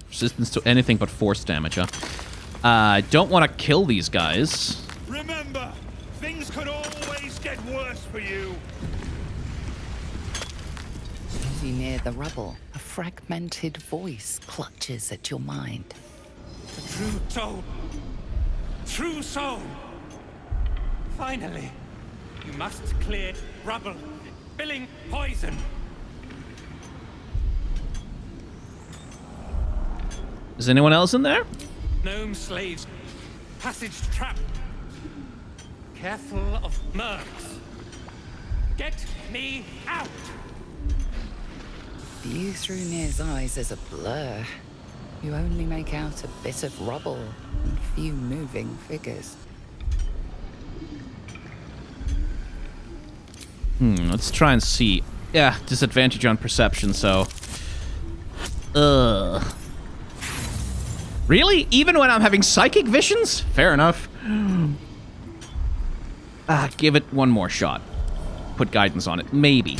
Resistance to anything but force damage, huh? I don't want to kill these guys. Remember, things could always get worse for you. As you near the rubble, a fragmented voice clutches at your mind. True soul. True soul. Finally, you must clear rubble, spilling poison. Is anyone else in there? Gnome slaves. Passage trap. Careful of mercs. Get me out! The view through Nere's eyes is a blur. You only make out a bit of rubble and few moving figures. Let's try and see. Yeah, disadvantage on perception, so... Ugh. Really? Even when I'm having psychic visions? Fair enough. Give it one more shot. Put guidance on it. Maybe.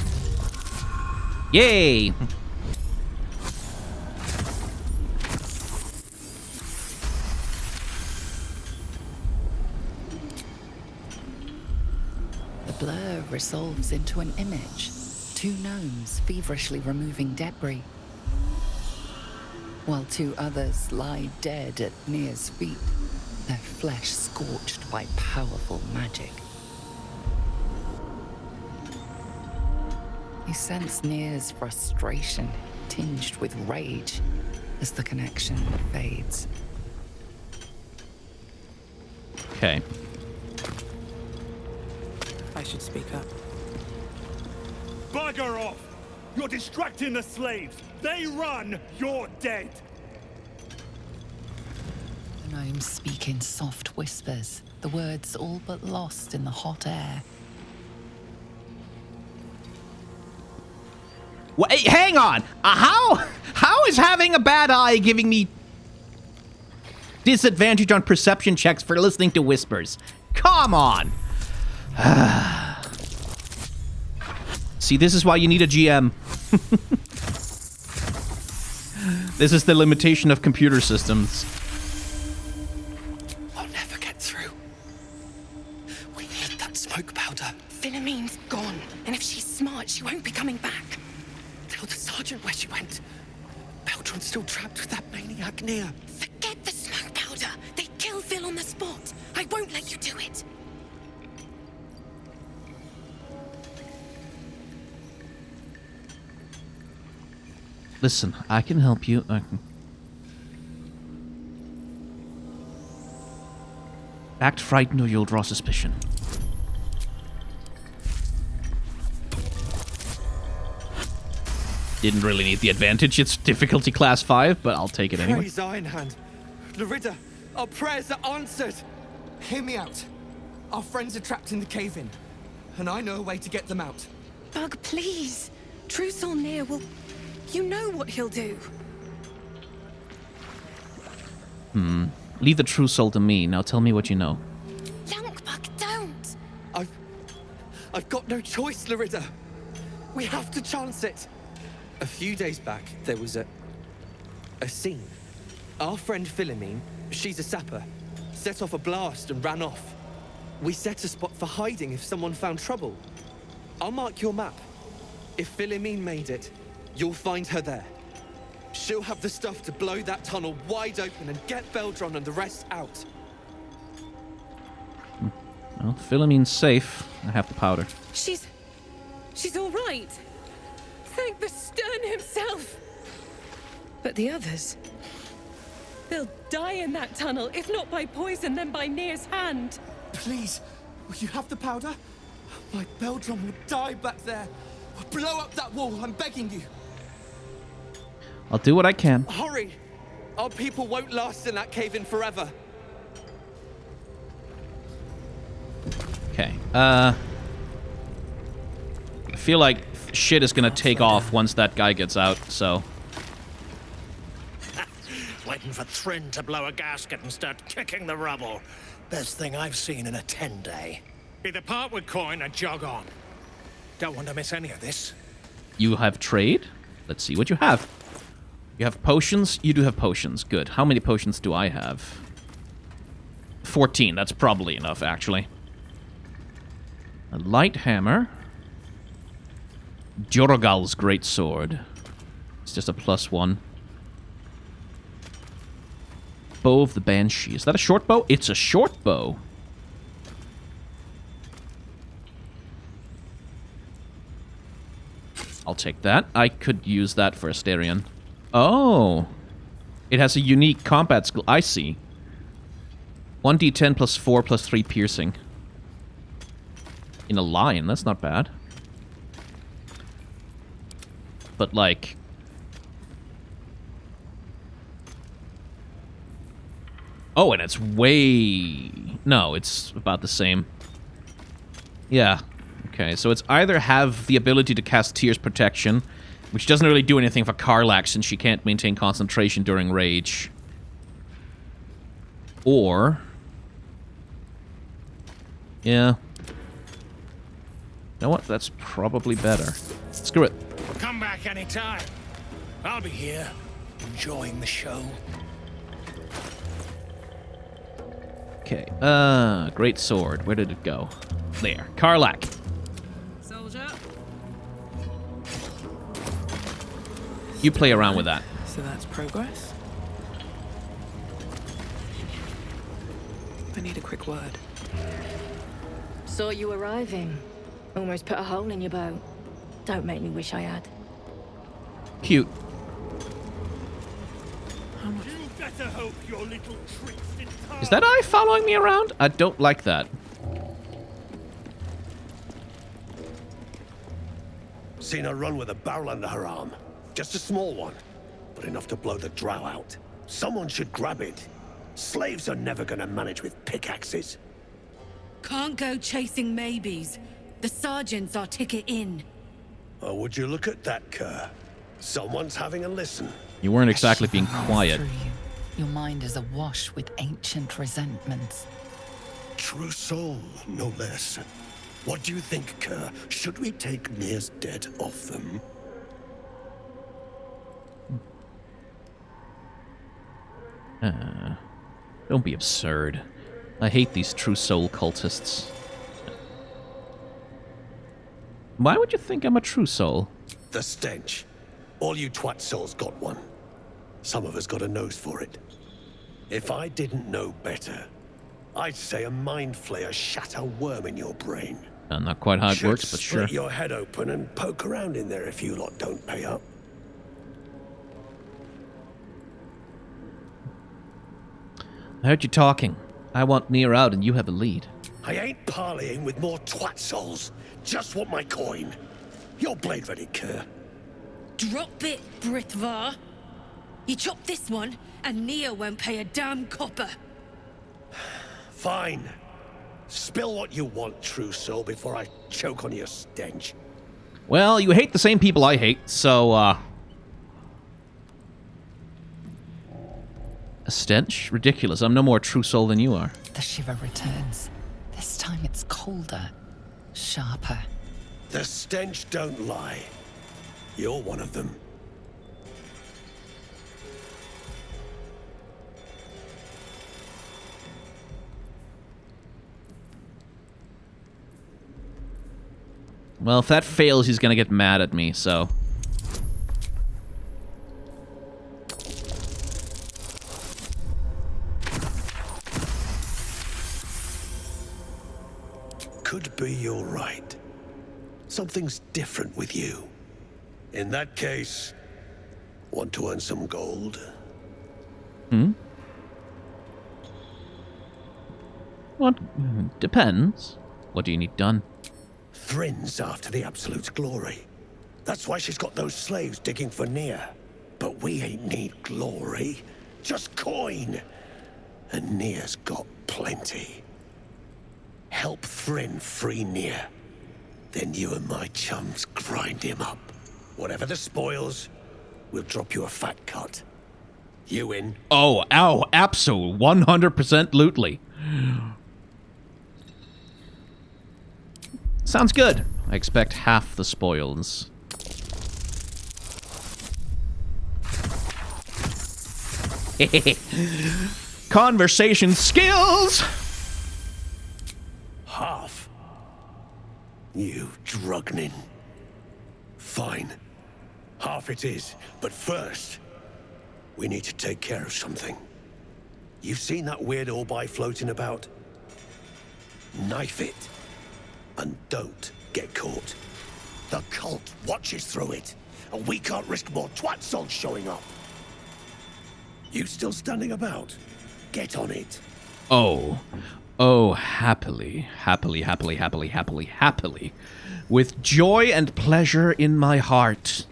Yay! The blur resolves into an image. Two gnomes feverishly removing debris, while two others lie dead at Nere's feet, their flesh scorched by powerful magic. You sense Nere's frustration, tinged with rage, as the connection fades. Okay. I should speak up. Bugger off! You're distracting the slaves. They run, you're dead. The gnomes speak in soft whispers, the words all but lost in the hot air. Wait, hang on! How is having a bad eye giving me disadvantage on perception checks for listening to whispers? Come on! See, this is why you need a GM. This is the limitation of computer systems. I'll never get through. We need that smoke powder. Philommene's gone, and if she's smart, she won't be coming back. Tell the sergeant where she went. Baltur's still trapped with that maniac Nere. Forget the smoke powder. They kill Phil on the spot. I won't let you do it. Listen, I can help you. Act frightened or you'll draw suspicion. Didn't really need the advantage. It's difficulty class 5, but I'll take it anyway. Praise Iron Hand. Larida, our prayers are answered. Hear me out. Our friends are trapped in the cave-in, and I know a way to get them out. Bug, please. True Soul Nere will... You know what he'll do. Leave the true soul to me. Now tell me what you know. Bug, don't. I've got no choice, Larida. We have to chance it. A few days back, there was a scene. Our friend Philomene, she's a sapper, set off a blast and ran off. We set a spot for hiding if someone found trouble. I'll mark your map. If Philomene made it, you'll find her there. She'll have the stuff to blow that tunnel wide open and get Baldur and the rest out. Well, Philomene's safe. I have the powder. She's all right. Thank the Stern himself. But the others... They'll die in that tunnel, if not by poison, then by Nere's hand. Please, will you have the powder? My Baldur will die back there. Blow up that wall, I'm begging you. I'll do what I can. Hurry! Our people won't last in that cave-in forever. Okay. I feel like shit is gonna take off once that guy gets out, so... Waiting for Thryn to blow a gasket and start kicking the rubble. Best thing I've seen in a 10-day. Either part with coin and jog on. Don't want to miss any of this. You have trade? Let's see what you have. You have potions? You do have potions. Good. How many potions do I have? 14. That's probably enough, actually. A light hammer. Jorgal's great sword. It's just a +1. Bow of the Banshee. Is that a short bow? It's a short bow. I'll take that. I could use that for Asterion. Oh. It has a unique combat skill. I see. 1d10 +4 +3 piercing. In a lion. That's not bad. But, like... Oh, and it's way... No, it's about the same. Yeah. Okay, so it's either have the ability to cast Tear's Protection, which doesn't really do anything for Karlach since she can't maintain concentration during rage. Or... Yeah. You know what? That's probably better. Screw it. Come back anytime. I'll be here, enjoying the show. Okay, great sword. Where did it go? There. Karlach. Soldier. You play around with that. So that's progress. I need a quick word. Saw you arriving. Almost put a hole in your bow. Don't make me wish I had. Cute. You better hope your little tricks in time. Is that eye following me around? I don't like that. Seen her run with a barrel under her arm. Just a small one, but enough to blow the drow out. Someone should grab it. Slaves are never gonna manage with pickaxes. Can't go chasing maybes. The sergeant's our ticket in. Oh, would you look at that, Kerr? Someone's having a listen. You weren't exactly being quiet. Through you. Your mind is awash with ancient resentments. True soul, no less. What do you think, Kerr? Should we take Nere's dead off them? Don't be absurd. I hate these true soul cultists. Why would you think I'm a true soul? The stench. All you twat souls got one. Some of us got a nose for it. If I didn't know better, I'd say a mind flayer shat a worm in your brain. Not quite how it Should works, but sure. split your head open and poke around in there if you lot don't pay up. I heard you talking. I want Nere out and you have the lead. I ain't parleying with more twat souls. Just want my coin. Your blade ready, Kerr. Drop it, Britvar. You chop this one, and Nere won't pay a damn copper. Fine. Spill what you want, true soul, before I choke on your stench. Well, you hate the same people I hate, so, A stench? Ridiculous. I'm no more true soul than you are. The shiver returns. This time it's colder, sharper. The stench don't lie. You're one of them. Well, if that fails, he's gonna get mad at me, so... Could be you're right. Something's different with you. In that case, want to earn some gold? What? Depends. What do you need done? Thrin's after the absolute glory. That's why she's got those slaves digging for Nere. But we ain't need glory, just coin. And Nere's got plenty. Help Thrin free Nere. Then you and my chums grind him up. Whatever the spoils, we'll drop you a fat cut. You in? Oh, ow, absolutely, 100% lootly. Sounds good. I expect half the spoils. Conversation skills! Half? You drugnin. Fine. Half it is. But first, we need to take care of something. You've seen that weird orbi floating about? Knife it. And don't get caught. The cult watches through it, and we can't risk more twat souls showing up. You still standing about? Get on it. Oh. Oh, happily, happily, happily, happily, happily, happily. With joy and pleasure in my heart.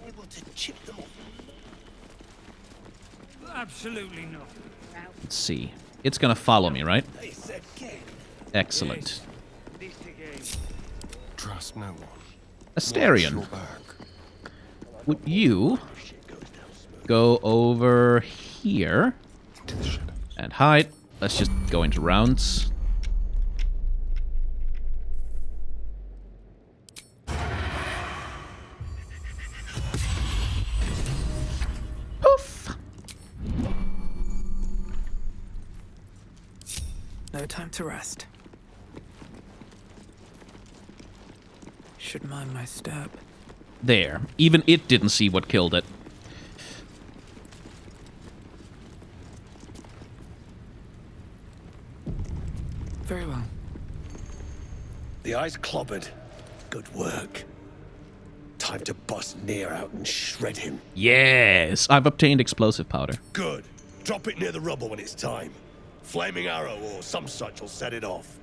Able to chip them off. Absolutely not. Let's see. It's gonna follow me, right? Excellent. Trust no one. Asterion. Would you go over here and hide? Let's just go into rounds. Poof! No time to rest. Should mind my step. There. Even it didn't see what killed it. Very well. The eye's clobbered. Good work. Time to bust Nere out and shred him. Yes! I've obtained explosive powder. Good. Drop it near the rubble when it's time. Flaming arrow or some such will set it off.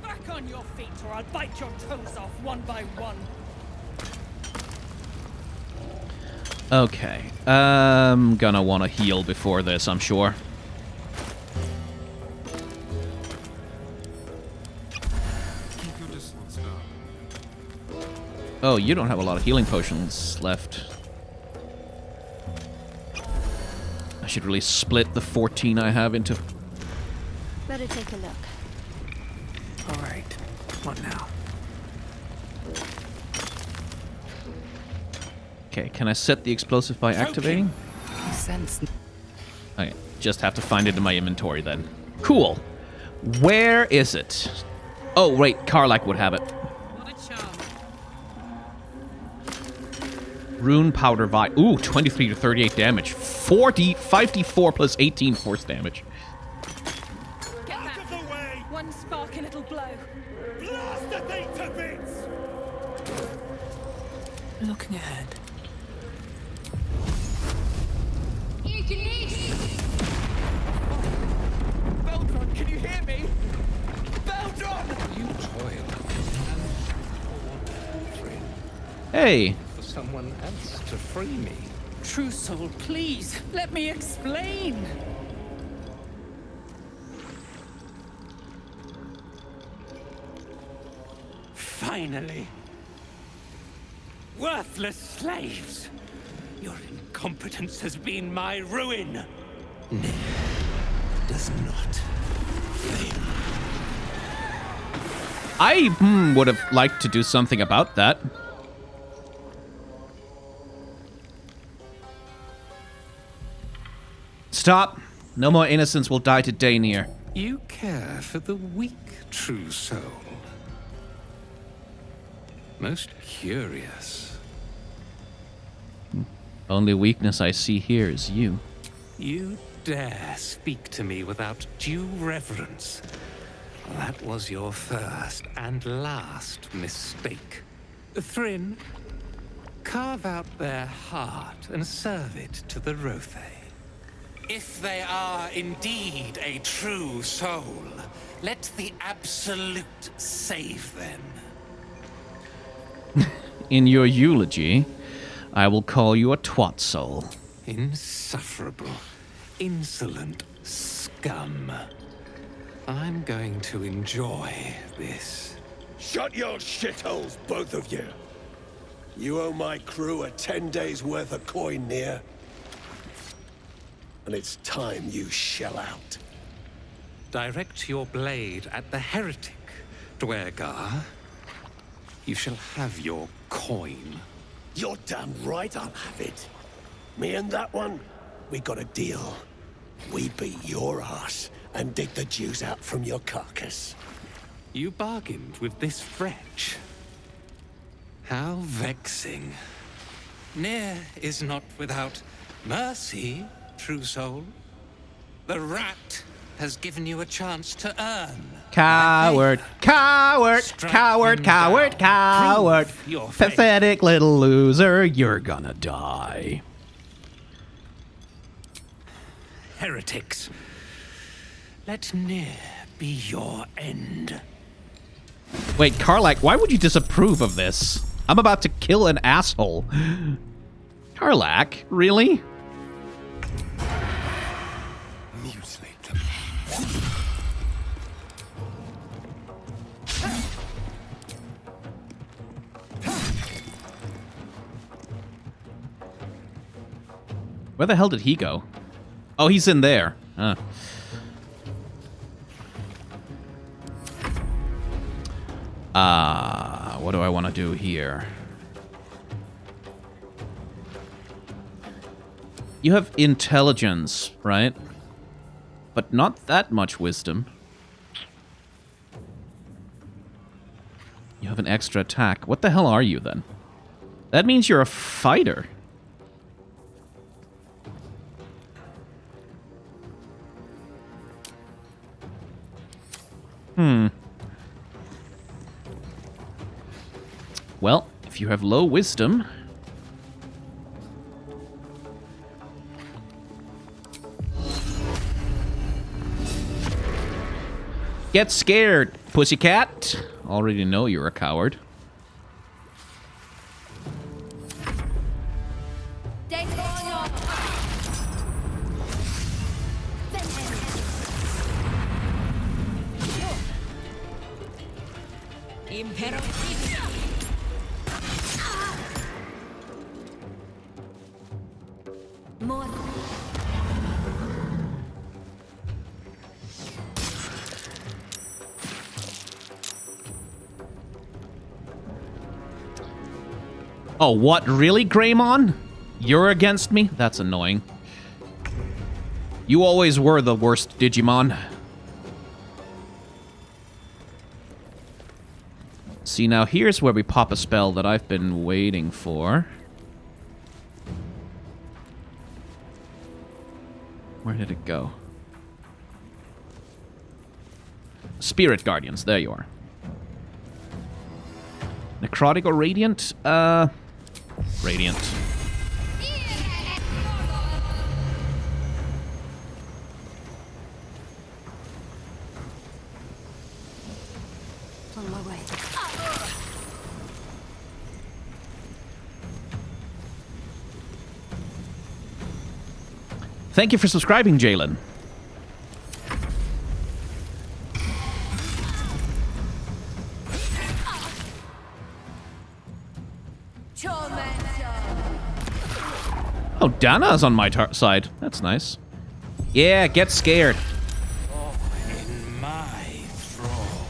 Back on your feet or I'll bite your toes off one by one. Okay. I'm gonna want to heal before this, I'm sure. Keep your distance now. Oh, you don't have a lot of healing potions left. I should really split the 14 I have into... Better take a look. All right. What now? Okay, can I set the explosive by activating? Sense. Okay, just have to find it in my inventory then. Cool. Where is it? Oh, wait, Karlach would have it. What a charm. Rune powder vial. Ooh, 23 to 38 damage. 54 plus 18 force damage. Get out of the way! One spark and it'll blow. Blast the thing to bits! Looking ahead. Hey. For someone else to free me. True Soul, please, let me explain. Finally. Worthless slaves. Your incompetence has been my ruin. Nere does not fail. I would have liked to do something about that. Stop. No more innocents will die today, Nere. You care for the weak, True Soul. Most curious. Only weakness I see here is you. You dare speak to me without due reverence. That was your first and last mistake. Thrin, carve out their heart and serve it to the Rothe. If they are indeed a true soul, let the Absolute save them. In your eulogy, I will call you a twat soul. Insufferable, insolent scum. I'm going to enjoy this. Shut your shitholes, both of you. You owe my crew a 10 days' worth of coin, Nere. And it's time you shell out. Direct your blade at the heretic, Dwergar. You shall have your coin. You're damn right I'll have it. Me and that one, we got a deal. We beat your ass and dig the juice out from your carcass. You bargained with this wretch. How vexing. Nere is not without mercy, True Soul. The rat has given you a chance to earn. Coward, coward, coward, coward, coward. Pathetic little loser, you're gonna die. Heretics. Let Nere be your end. Wait, Karlach, why would you disapprove of this? I'm about to kill an asshole. Karlach, really? Mutilate them. Where the hell did he go? Oh, he's in there. Huh. What do I want to do here? You have intelligence, right? But not that much wisdom. You have an extra attack. What the hell are you, then? That means you're a fighter. Well, if you have low wisdom... Get scared, pussycat. Already know you're a coward. Oh, what? Really, Greymon? You're against me? That's annoying. You always were the worst Digimon. See, now here's where we pop a spell that I've been waiting for. Where did it go? Spirit Guardians, there you are. Necrotic or Radiant? Radiant. On my way. Thank you for subscribing, Jalen. Oh, Dana's on my side. That's nice. Yeah, get scared. In my thrall.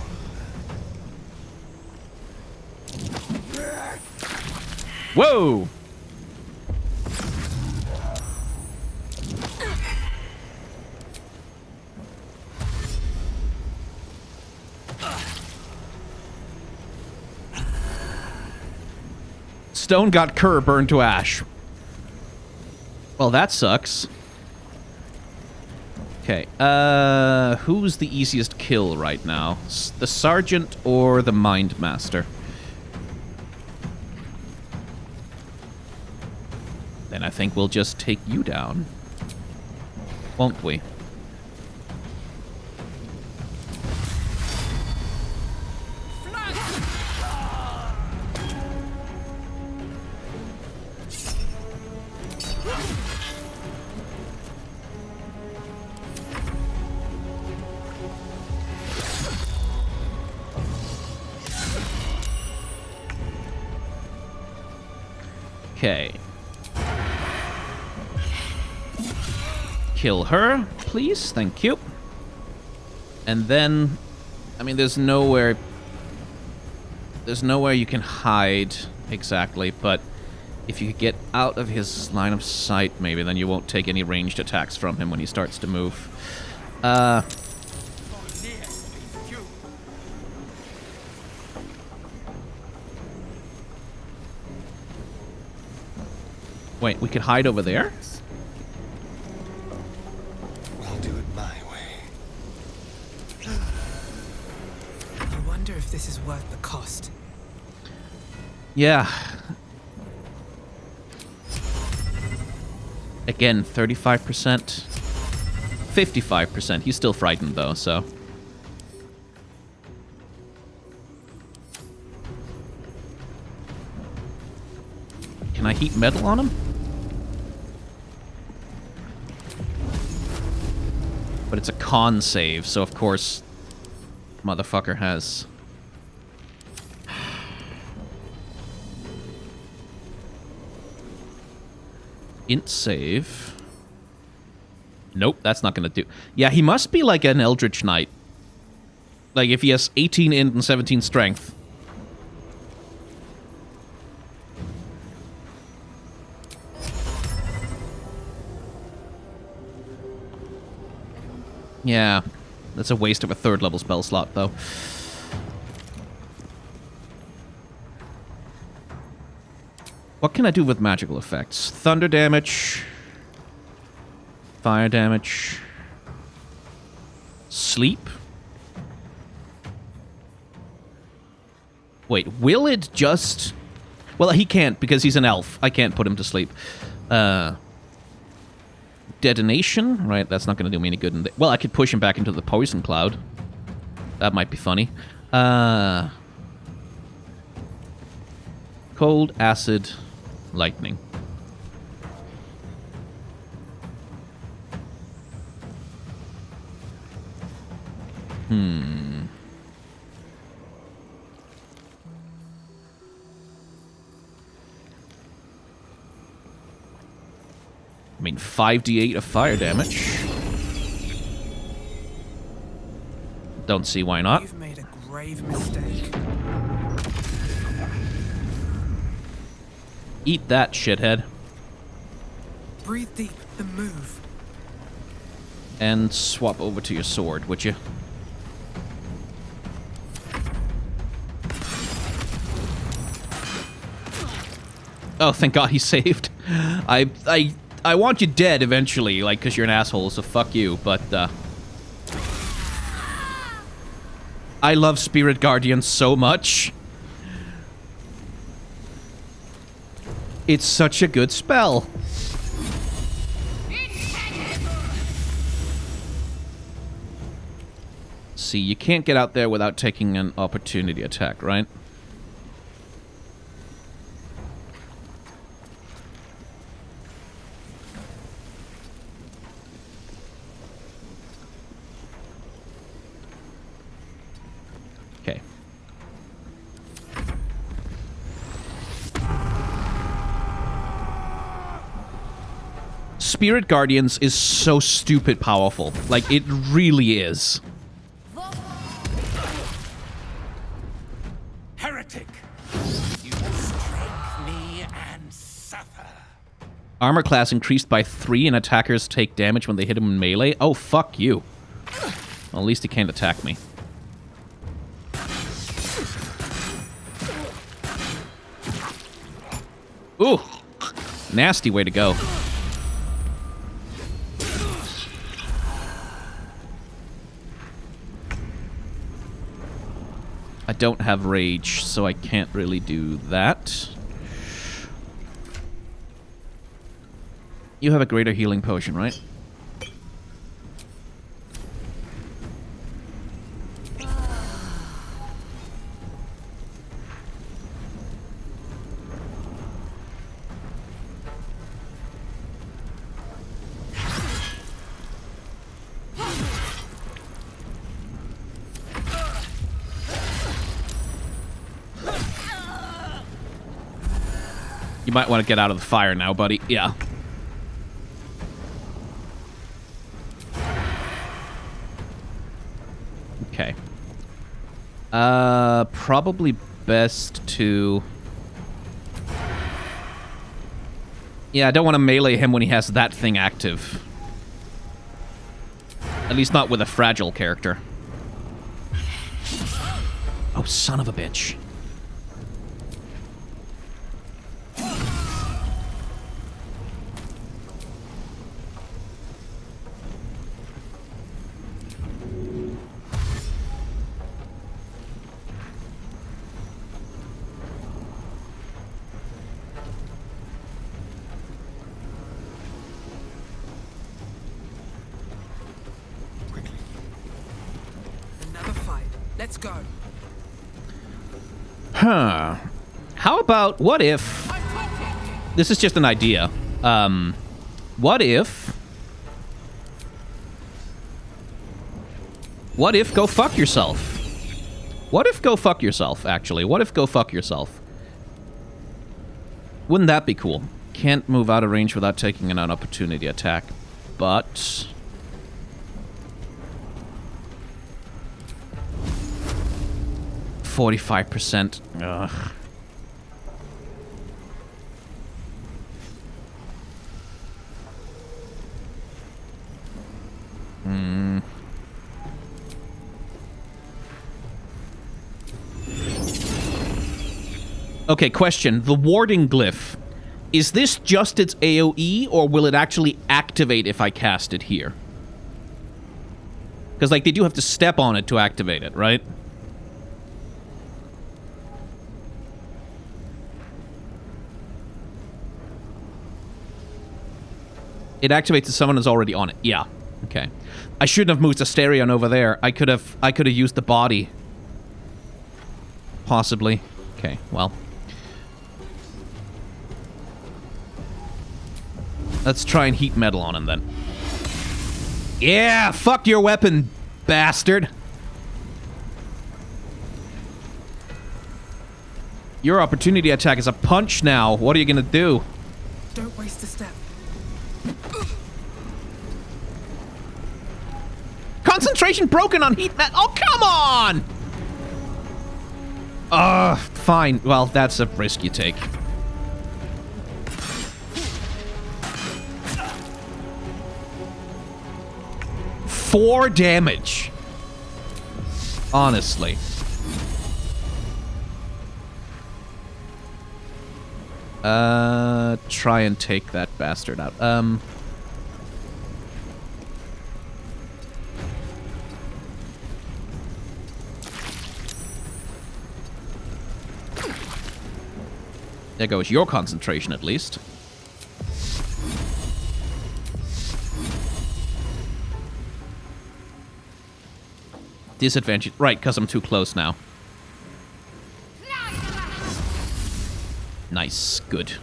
Whoa! Stone got Kerr burned to ash. Well, that sucks. Okay, who's the easiest kill right now? The Sergeant or the Mind Master? Then I think we'll just take you down. Won't we? Okay. Kill her, please. Thank you. And then, I mean, there's nowhere you can hide exactly, but if you could get out of his line of sight, maybe, then you won't take any ranged attacks from him when he starts to move. Wait, we could hide over there? I'll do it my way. I wonder if this is worth the cost. Yeah. Again, 35%. 55%. He's still frightened, though, so... Can I heat metal on him? But it's a con save, so of course... Motherfucker has... Int save. Nope, that's not gonna do. Yeah, he must be like an Eldritch Knight. Like, if he has 18 int and 17 strength. Yeah, that's a waste of a 3rd level spell slot, though. What can I do with magical effects? Thunder damage. Fire damage. Sleep. Wait, will it just... Well, he can't because he's an elf. I can't put him to sleep. Detonation? Right, that's not going to do me any good. Well, I could push him back into the poison cloud. That might be funny. Cold, acid, lightning. I mean, 5d8 of fire damage. Don't see why not. You've made a grave mistake. Eat that, shithead. Breathe deep and move. And swap over to your sword, would you? Oh, thank God he saved. I want you dead eventually, like, because you're an asshole, so fuck you, but, I love Spirit Guardian so much. It's such a good spell. See, you can't get out there without taking an opportunity attack, right? Spirit Guardians is so stupid powerful. Like, it really is. Heretic! You strike me and suffer. Armor class increased by 3 and attackers take damage when they hit him in melee. Oh, fuck you. Well, at least he can't attack me. Ooh. Nasty way to go. I don't have rage, so I can't really do that. You have a greater healing potion, right? You might want to get out of the fire now, buddy. Yeah. Okay. Probably best to... Yeah, I don't want to melee him when he has that thing active. At least not with a fragile character. Oh, son of a bitch. Let's go. Huh. How about, what if... This is just an idea. What if... What if go fuck yourself? What if go fuck yourself, actually? What if go fuck yourself? Wouldn't that be cool? Can't move out of range without taking an opportunity attack. But... 45%. Ugh. Okay, question. The warding glyph. Is this just its AoE, or will it actually activate if I cast it here? Because, like, they do have to step on it to activate it, right? It activates if someone is already on it. Yeah. Okay. I shouldn't have moved Asterion over there. I could have used the body. Possibly. Okay, well. Let's try and heat metal on him then. Yeah! Fuck your weapon, bastard! Your opportunity attack is a punch now. What are you gonna do? Don't waste a step. Concentration broken on heat metal. Oh, come on! Fine. Well, that's a risk you take. Four damage. Honestly. Try and take that bastard out. There goes your concentration, at least. Disadvantage. Right, because I'm too close now. Nice. Good.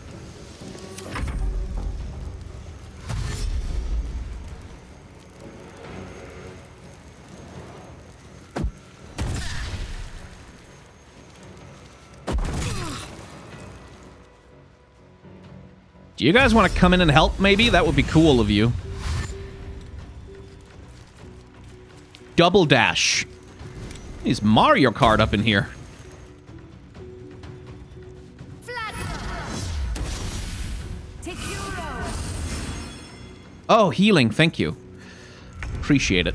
Do you guys want to come in and help, maybe? That would be cool of you. Double dash. He's Mario Kart up in here. Oh, healing. Thank you. Appreciate it.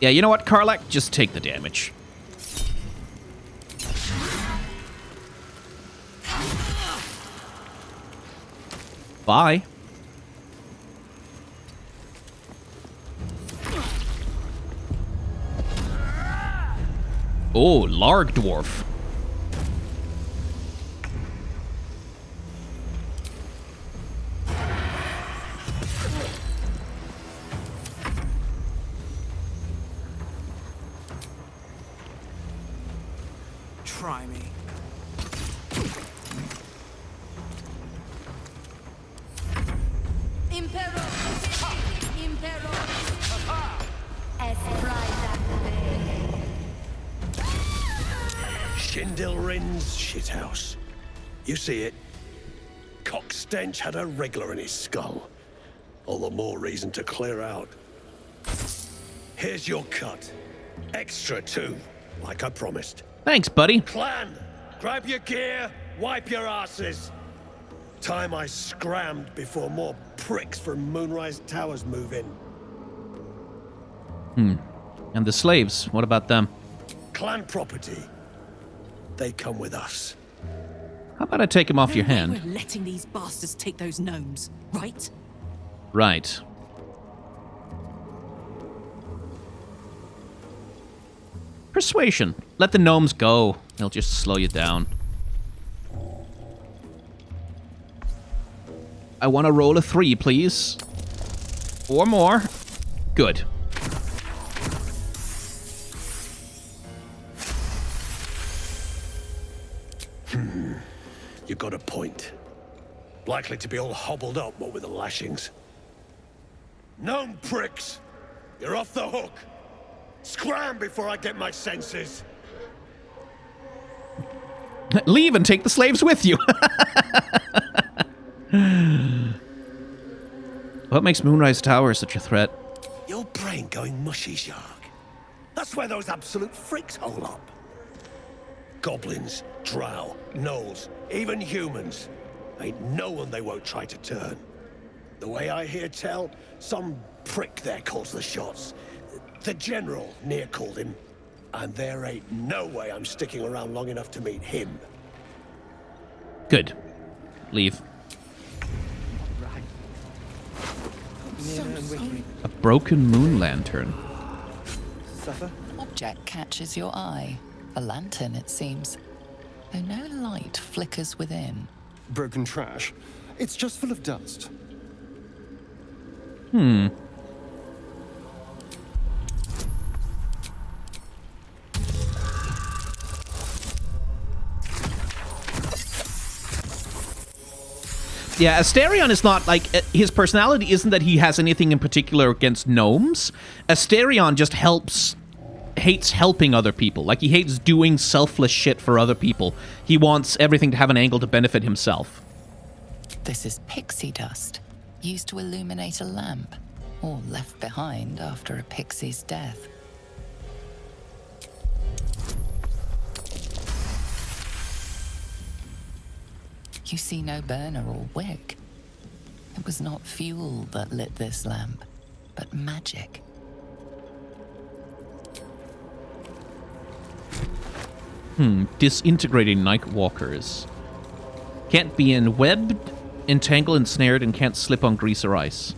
Yeah, you know what, Karlach? Just take the damage. Bye. Oh, Larg Dwarf. Try me. Shindilrin's shithouse. You see it? Cock stench had a wriggler in his skull. All the more reason to clear out. Here's your cut. Extra too, like I promised. Thanks, buddy. Clan, grab your gear, wipe your asses. Time I scrammed before more pricks from Moonrise Towers move in. And the slaves, what about them? Clan property. They come with us. How about I take him off your No way hand? We're letting these bastards take those gnomes, right? Right. Persuasion. Let the gnomes go. They'll just slow you down. I want to roll a 3, please. Or more. Good. You got a point. Likely to be all hobbled up, what with the lashings. Gnome pricks! You're off the hook! Scram before I get my senses! Leave and take the slaves with you. What makes Moonrise Tower such a threat? Your brain going mushy, Shark. That's where those absolute freaks hole up. Goblins, drow, gnolls, even humans. Ain't no one they won't try to turn. The way I hear tell, some prick there calls the shots. The General, Nere called him. And there ain't no way I'm sticking around long enough to meet him. Good. Leave. A broken moon lantern. Object catches your eye. A lantern, it seems. Though no light flickers within. Broken trash. It's just full of dust. Yeah, Asterion is not like... his personality isn't that he has anything in particular against gnomes. Asterion just hates helping other people. Like, he hates doing selfless shit for other people. He wants everything to have an angle to benefit himself. This is pixie dust, used to illuminate a lamp, or left behind after a pixie's death. You see no burner or wick. It was not fuel that lit this lamp, but magic. Disintegrating night walkers. Can't be enwebbed, entangled, ensnared, and can't slip on grease or ice.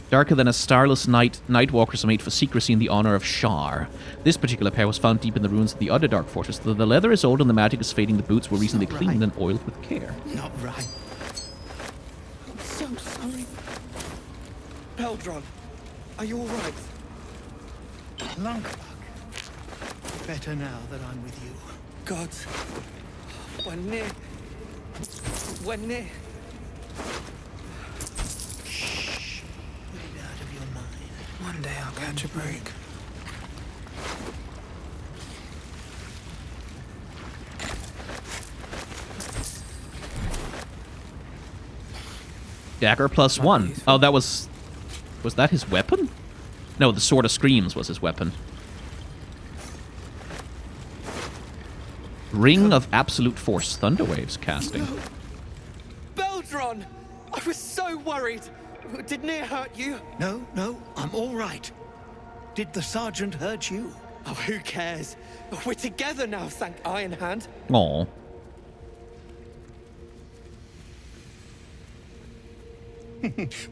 Darker than a starless night, night walkers are made for secrecy in the honor of Shar. This particular pair was found deep in the ruins of the other dark fortress. Though the leather is old and the magic is fading, the boots were recently cleaned and oiled with care. Not right. I'm so sorry. Peldron, are you all right? Lungbuck. Better now that I'm with you. God. When near. When near. Shh. Put it out of your mind. One day I'll catch a break. Dagger +1. Oh, that was... Was that his weapon? No, the Sword of Screams was his weapon. Ring of Absolute Force. Thunderwaves casting. No. Baldur! I was so worried. Did Nere hurt you? No, I'm all right. Did the sergeant hurt you? Oh, who cares? We're together now, thank Iron Hand. Aw.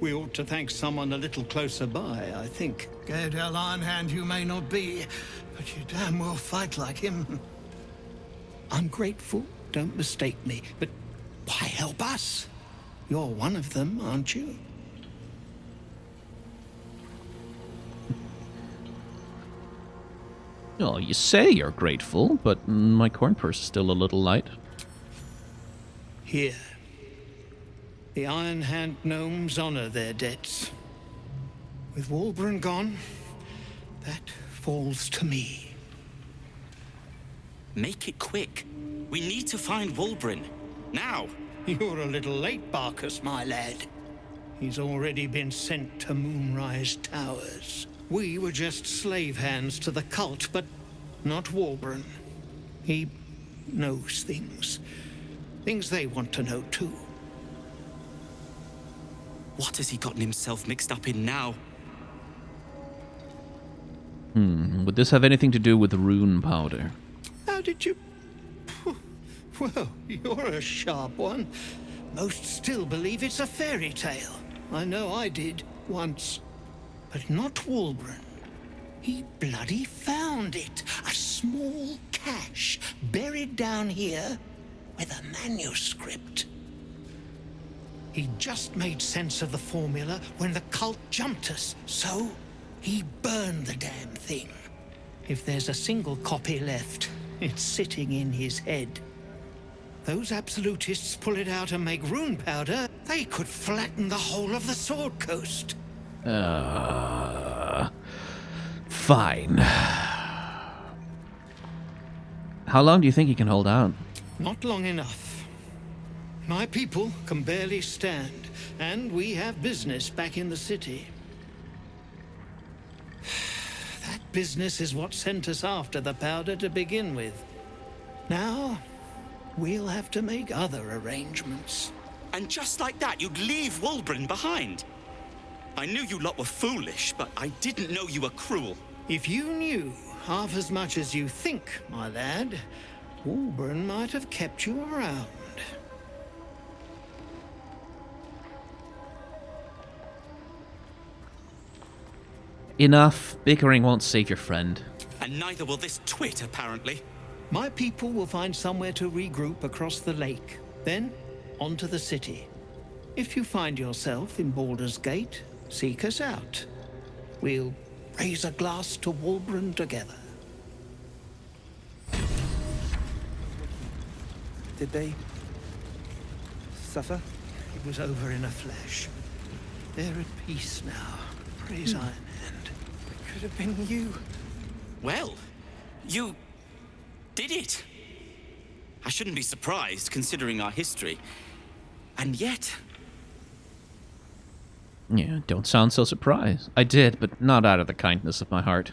We ought to thank someone a little closer by, I think. Gaedel Iron Hand you may not be, but you damn well fight like him. I'm grateful, don't mistake me, but why help us? You're one of them, aren't you? Oh, you say you're grateful, but my corn purse is still a little light. Here. The Iron Hand gnomes honor their debts. With Wulbren gone, that falls to me. Make it quick. We need to find Wulbren. Now! You're a little late, Barkus, my lad. He's already been sent to Moonrise Towers. We were just slave hands to the cult, but not Wulbren. He knows things. Things they want to know, too. What has he gotten himself mixed up in now? Would this have anything to do with the rune powder? How did you... Well, you're a sharp one. Most still believe it's a fairy tale. I know I did, once. But not Wulbren. He bloody found it. A small cache buried down here with a manuscript. He just made sense of the formula when the cult jumped us, so he burned the damn thing. If there's a single copy left, it's sitting in his head. Those absolutists pull it out and make rune powder, they could flatten the whole of the Sword Coast. Fine. How long do you think he can hold out? Not long enough. My people can barely stand, and we have business back in the city. That business is what sent us after the powder to begin with. Now, we'll have to make other arrangements. And just like that, you'd leave Wulbren behind. I knew you lot were foolish, but I didn't know you were cruel. If you knew half as much as you think, my lad, Wulbren might have kept you around. Enough. Bickering won't save your friend. And neither will this twit, apparently. My people will find somewhere to regroup across the lake. Then, onto the city. If you find yourself in Baldur's Gate, seek us out. We'll raise a glass to Wulbren together. Did they suffer? It was over in a flash. They're at peace now. Praise Iron Hand. It could have been you. Well, you did it. I shouldn't be surprised, considering our history. And yet... Yeah, don't sound so surprised. I did, but not out of the kindness of my heart.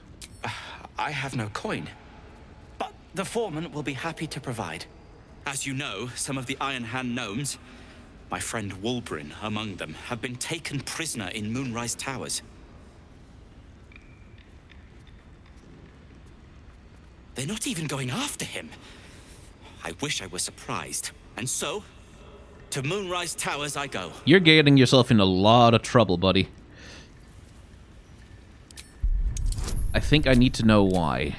I have no coin. But the foreman will be happy to provide. As you know, some of the Iron Hand gnomes, my friend Wulbren among them, have been taken prisoner in Moonrise Towers. They're not even going after him. I wish I were surprised. And so, to Moonrise Towers I go. You're getting yourself in a lot of trouble, buddy. I think I need to know why.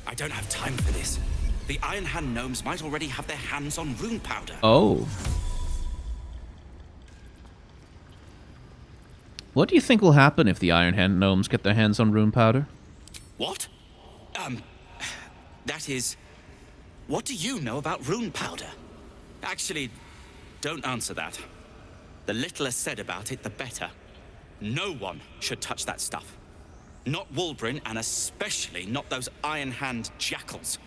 I don't have time for this. The Iron Hand gnomes might already have their hands on rune powder. Oh. What do you think will happen if the Iron Hand gnomes get their hands on rune powder? What? That is... What do you know about rune powder? Actually, don't answer that. The littler said about it, the better. No one should touch that stuff. Not Wulbren, and especially not those Iron Hand jackals.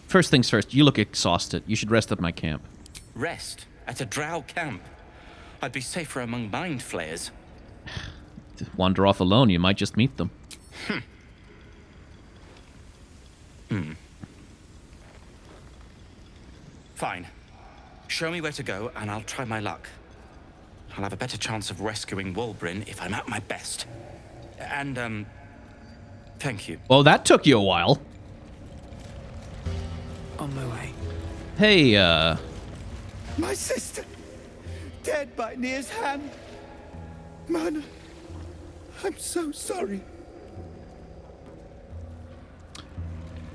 First things first, you look exhausted. You should rest at my camp. Rest? At a drow camp? I'd be safer among mind flayers. Wander off alone, you might just meet them. Fine. Show me where to go, and I'll try my luck. I'll have a better chance of rescuing Wulbrin if I'm at my best. And, thank you. Well, that took you a while. On my way. Hey, My sister, dead by Nere's hand. Man, I'm so sorry.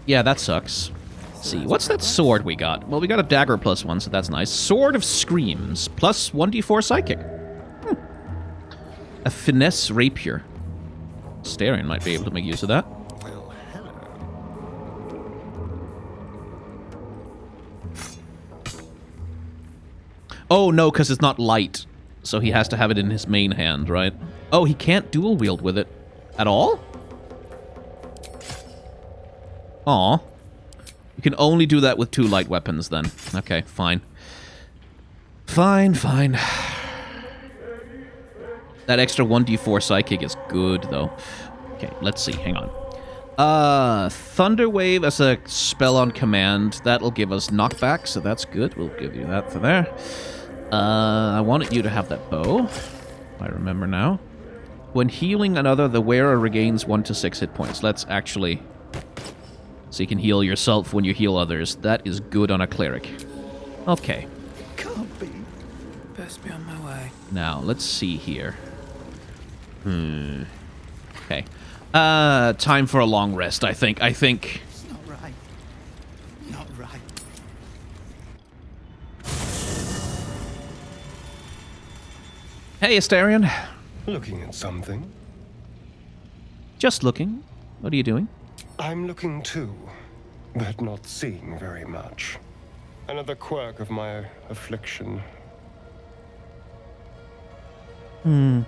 Yeah, that sucks. Let's see, what's that sword we got? Well, we got a dagger +1, so that's nice. Sword of Screams, plus 1d4 psychic. A finesse rapier. Starion might be able to make use of that. Oh, no, because it's not light. So he has to have it in his main hand, right? Oh, he can't dual wield with it at all? Aw. You can only do that with 2 light weapons, then. Okay, fine. Fine. That extra 1d4 psychic is good, though. Okay, let's see. Hang on. Thunder Wave as a spell on command. That'll give us knockback, so that's good. We'll give you that for there. I wanted you to have that bow. I remember now. When healing another, the wearer regains 1 to 6 hit points. Let's actually... So you can heal yourself when you heal others. That is good on a cleric. Okay. Can't be. Best be on my way. Now, let's see here. Okay. Time for a long rest, I think. It's not right. Not right. Hey, Astarion. Looking at something? Just looking. What are you doing? I'm looking too, but not seeing very much. Another quirk of my affliction. Do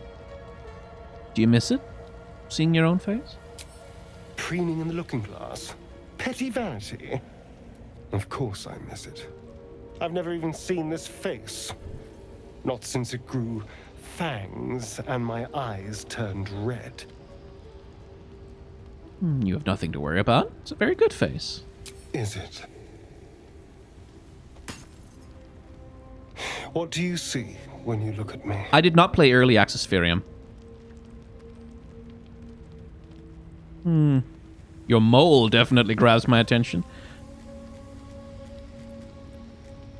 you miss it? Seeing your own face? Preening in the looking glass? Petty vanity? Of course I miss it. I've never even seen this face. Not since it grew fangs and my eyes turned red. You have nothing to worry about. It's a very good face. Is it? What do you see when you look at me? I did not play early access Firium. Your mole definitely grabs my attention.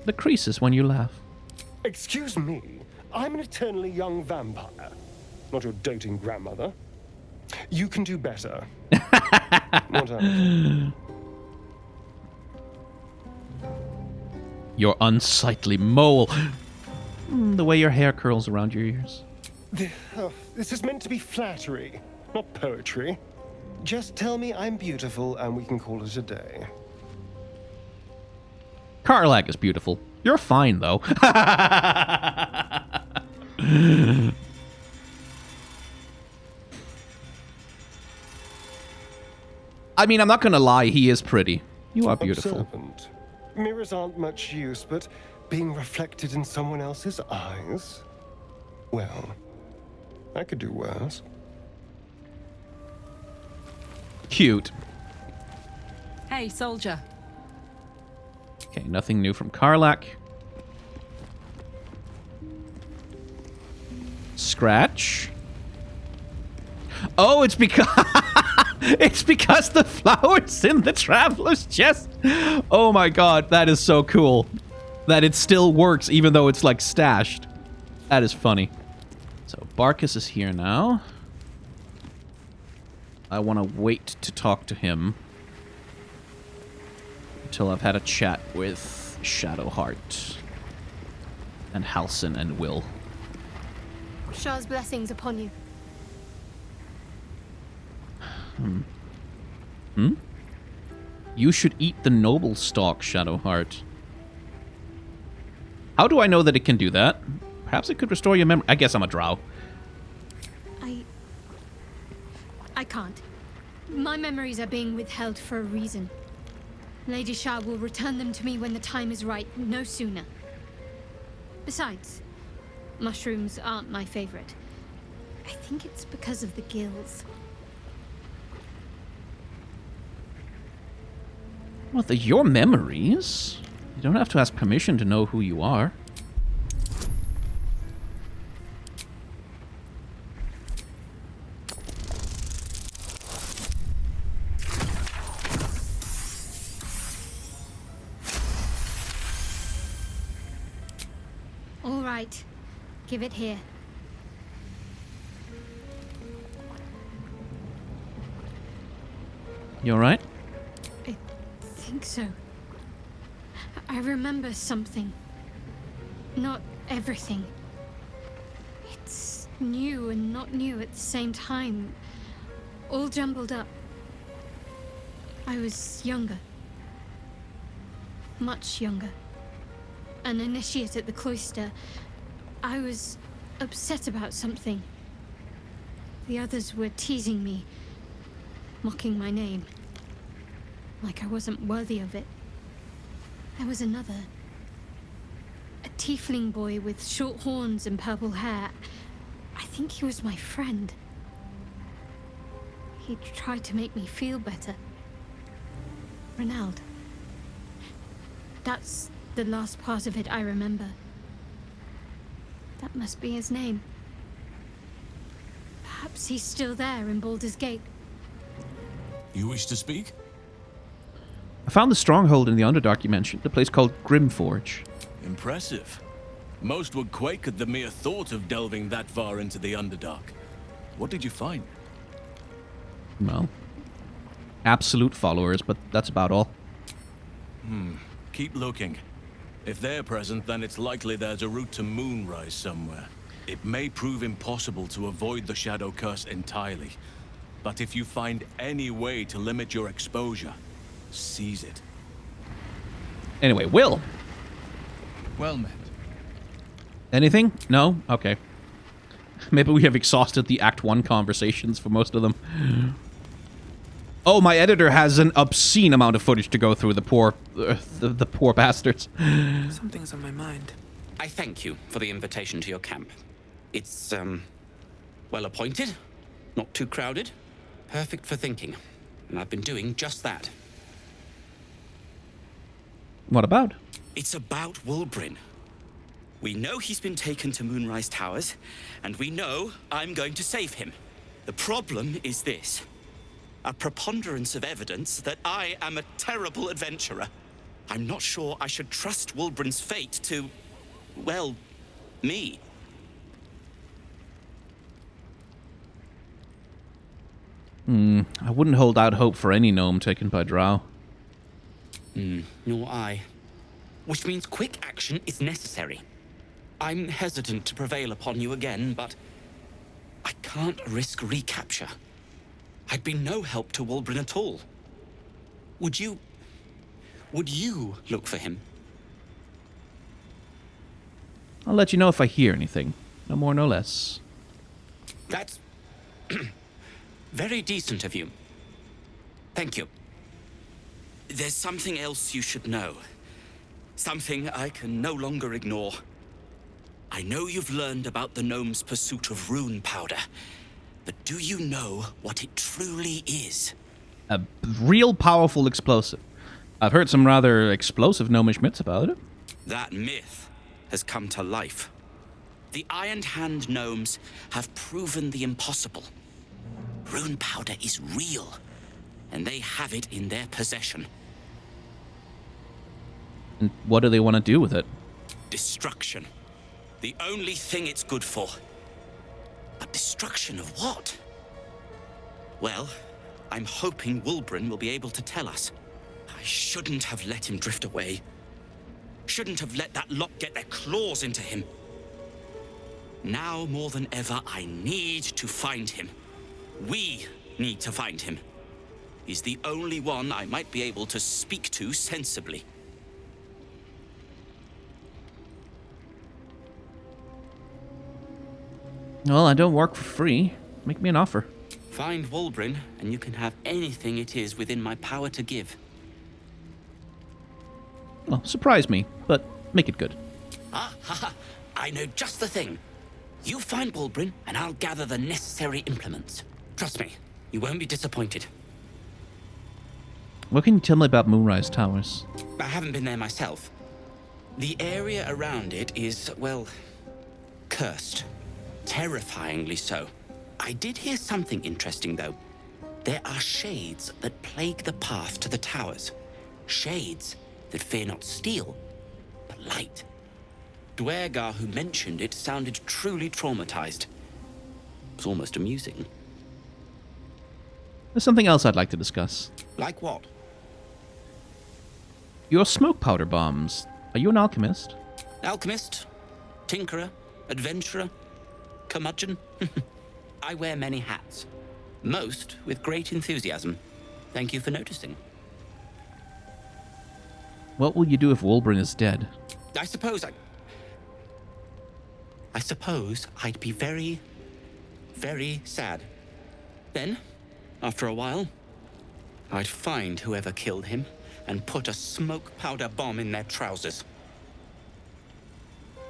The creases when you laugh. Excuse me, I'm an eternally young vampire, not your doting grandmother. You can do better. What else? Your unsightly mole. The way your hair curls around your ears. This is meant to be flattery, not poetry. Just tell me I'm beautiful and we can call it a day. Karlach is beautiful. You're fine, though. I mean, I'm not gonna lie, he is pretty. You are beautiful. Observant. Mirrors aren't much use, but being reflected in someone else's eyes? Well, I could do worse. Cute. Hey, soldier. Okay, nothing new from Karlach. Scratch. Oh, it's because... it's because the flower's in the traveler's chest. Oh my god, that is so cool. That it still works even though it's like stashed. That is funny. So Barkus is here now. I want to wait to talk to him until I've had a chat with Shadowheart and Halsin and Will. Shah's blessings upon you. You should eat the noble stalk, Shadowheart. How do I know that it can do that? Perhaps it could restore your memory. I guess I'm a drow. I can't. My memories are being withheld for a reason. Lady Shah will return them to me when the time is right, no sooner. Besides, mushrooms aren't my favorite. I think it's because of the gills. Well, they're your memories. You don't have to ask permission to know who you are. All right, give it here. You alright? I think so. I remember something. Not everything. It's new and not new at the same time. All jumbled up. I was younger. Much younger. An initiate at the cloister. I was upset about something. The others were teasing me, mocking my name. Like I wasn't worthy of it. There was another. A tiefling boy with short horns and purple hair. I think he was my friend. He tried to make me feel better. Renald. That's the last part of it I remember. That must be his name. Perhaps he's still there in Baldur's Gate. You wish to speak? I found the stronghold in the Underdark you mentioned, the place called Grimforge. Impressive. Most would quake at the mere thought of delving that far into the Underdark. What did you find? Well, absolute followers, but that's about all. Keep looking. If they're present, then it's likely there's a route to Moonrise somewhere. It may prove impossible to avoid the Shadow Curse entirely, but if you find any way to limit your exposure, seize it. Anyway, Will. Well met. Anything? No? Okay. Maybe we have exhausted the Act 1 conversations for most of them. Oh, my editor has an obscene amount of footage to go through, the poor bastards. Something's on my mind. I thank you for the invitation to your camp. It's, well appointed, not too crowded, perfect for thinking. And I've been doing just that. What about? It's about Wulbrin. We know he's been taken to Moonrise Towers, and we know I'm going to save him. The problem is this. A preponderance of evidence that I am a terrible adventurer. I'm not sure I should trust Wulbrin's fate to, well, me. I wouldn't hold out hope for any gnome taken by Drow. Nor I. Which means quick action is necessary. I'm hesitant to prevail upon you again, but I can't risk recapture. I'd be no help to Wulbrin at all. Would you look for him? I'll let you know if I hear anything. No more, no less. That's very decent of you. Thank you. There's something else you should know. Something I can no longer ignore. I know you've learned about the gnome's pursuit of rune powder, but do you know what it truly is? A real powerful explosive. I've heard some rather explosive gnomish myths about it. That myth has come to life. The Iron Hand gnomes have proven the impossible. Rune powder is real, and they have it in their possession. And what do they want to do with it? Destruction. The only thing it's good for. But destruction of what? Well, I'm hoping Wulbrin will be able to tell us. I shouldn't have let him drift away. Shouldn't have let that lot get their claws into him. Now more than ever, I need to find him. We need to find him. He's the only one I might be able to speak to sensibly. Well, I don't work for free. Make me an offer. Find Wulbrin, and you can have anything it is within my power to give. Well, surprise me, but make it good. Ah, haha, I know just the thing. You find Wulbrin, and I'll gather the necessary implements. Trust me, you won't be disappointed. What can you tell me about Moonrise Towers? I haven't been there myself. The area around it is, well, cursed. Terrifyingly so. I did hear something interesting, though. There are shades that plague the path to the towers. Shades that fear not steel, but light. Dwergar, who mentioned it, sounded truly traumatized. It's almost amusing. There's something else I'd like to discuss. Like what? Your smoke powder bombs. Are you an alchemist? Alchemist, tinkerer, adventurer, curmudgeon. I wear many hats. Most with great enthusiasm. Thank you for noticing. What will you do if Wulbrin is dead? I suppose I'd be very, very sad. Then, after a while, I'd find whoever killed him and put a smoke powder bomb in their trousers.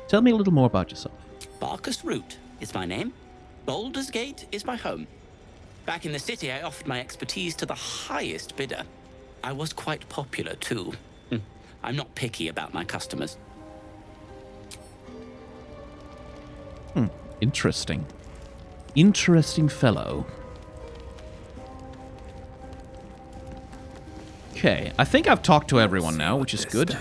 Tell me a little more about yourself. Barkus Root is my name. Baldur's Gate is my home. Back in the city, I offered my expertise to the highest bidder. I was quite popular, too. I'm not picky about my customers. Interesting. Interesting fellow. Okay, I think I've talked to everyone now, which is good.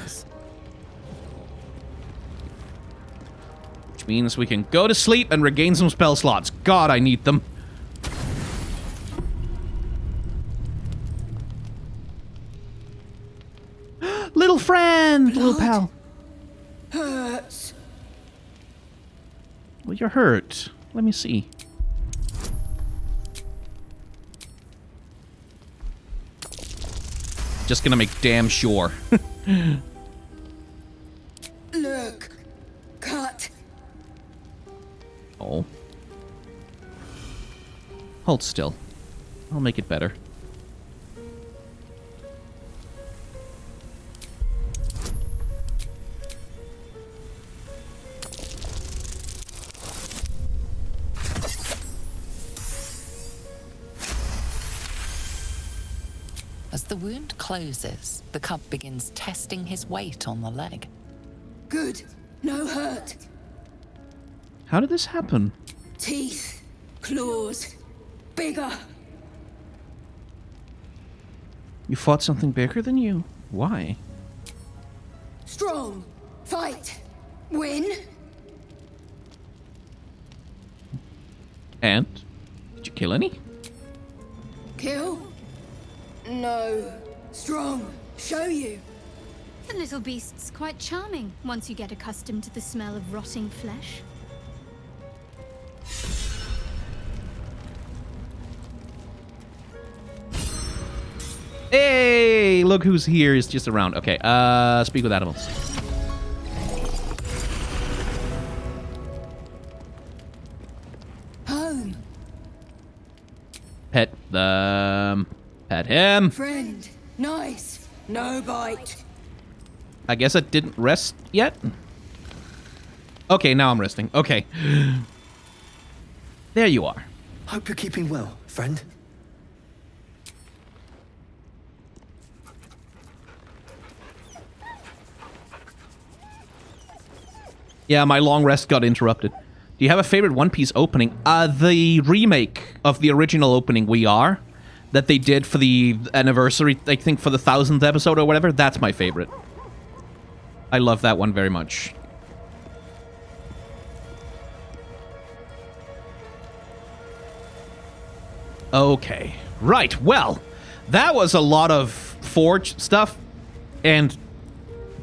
Which means we can go to sleep and regain some spell slots. God, I need them. Little friend! Blood little pal. Hurts. Well, you're hurt. Let me see. Just gonna make damn sure. Look. Cut. Oh. Hold still. I'll make it better. As the wound closes, the cub begins testing his weight on the leg. Good. No hurt. How did this happen? Teeth. Claws. Bigger. You fought something bigger than you? Why? Strong. Fight. Win. And? Did you kill any? Kill. No. Strong. Show you. The little beast's quite charming once you get accustomed to the smell of rotting flesh. Hey, look who's here. Is just around. Okay, speak with animals. Home. Pet them. Pet him. Friend. Nice. No bite. I guess I didn't rest yet. Okay, now I'm resting. Okay. There you are. Hope you're keeping well, friend. Yeah, my long rest got interrupted. Do you have a favorite One Piece opening? The remake of the original opening, We Are, that they did for the anniversary, I think for the 1000th episode or whatever, that's my favorite. I love that one very much. Okay. Right, well, that was a lot of Forge stuff, and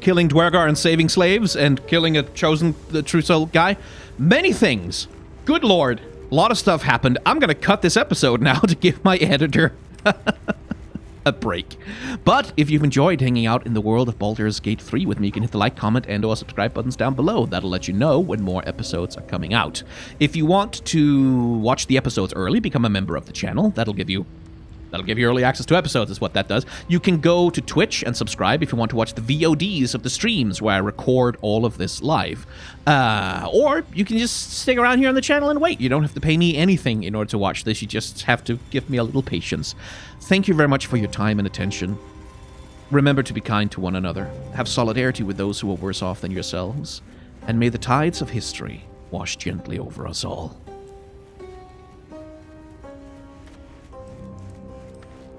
killing Dwergar and saving slaves, and killing a chosen true soul guy. Many things. Good lord. A lot of stuff happened. I'm gonna cut this episode now to give my editor a break. But if you've enjoyed hanging out in the world of Baldur's Gate 3 with me, you can hit the like, comment, and or subscribe buttons down below. That'll let you know when more episodes are coming out. If you want to watch the episodes early, become a member of the channel. That'll give you early access to episodes, is what that does. You can go to Twitch and subscribe if you want to watch the VODs of the streams where I record all of this live. Or you can just stick around here on the channel and wait. You don't have to pay me anything in order to watch this. You just have to give me a little patience. Thank you very much for your time and attention. Remember to be kind to one another. Have solidarity with those who are worse off than yourselves. And may the tides of history wash gently over us all.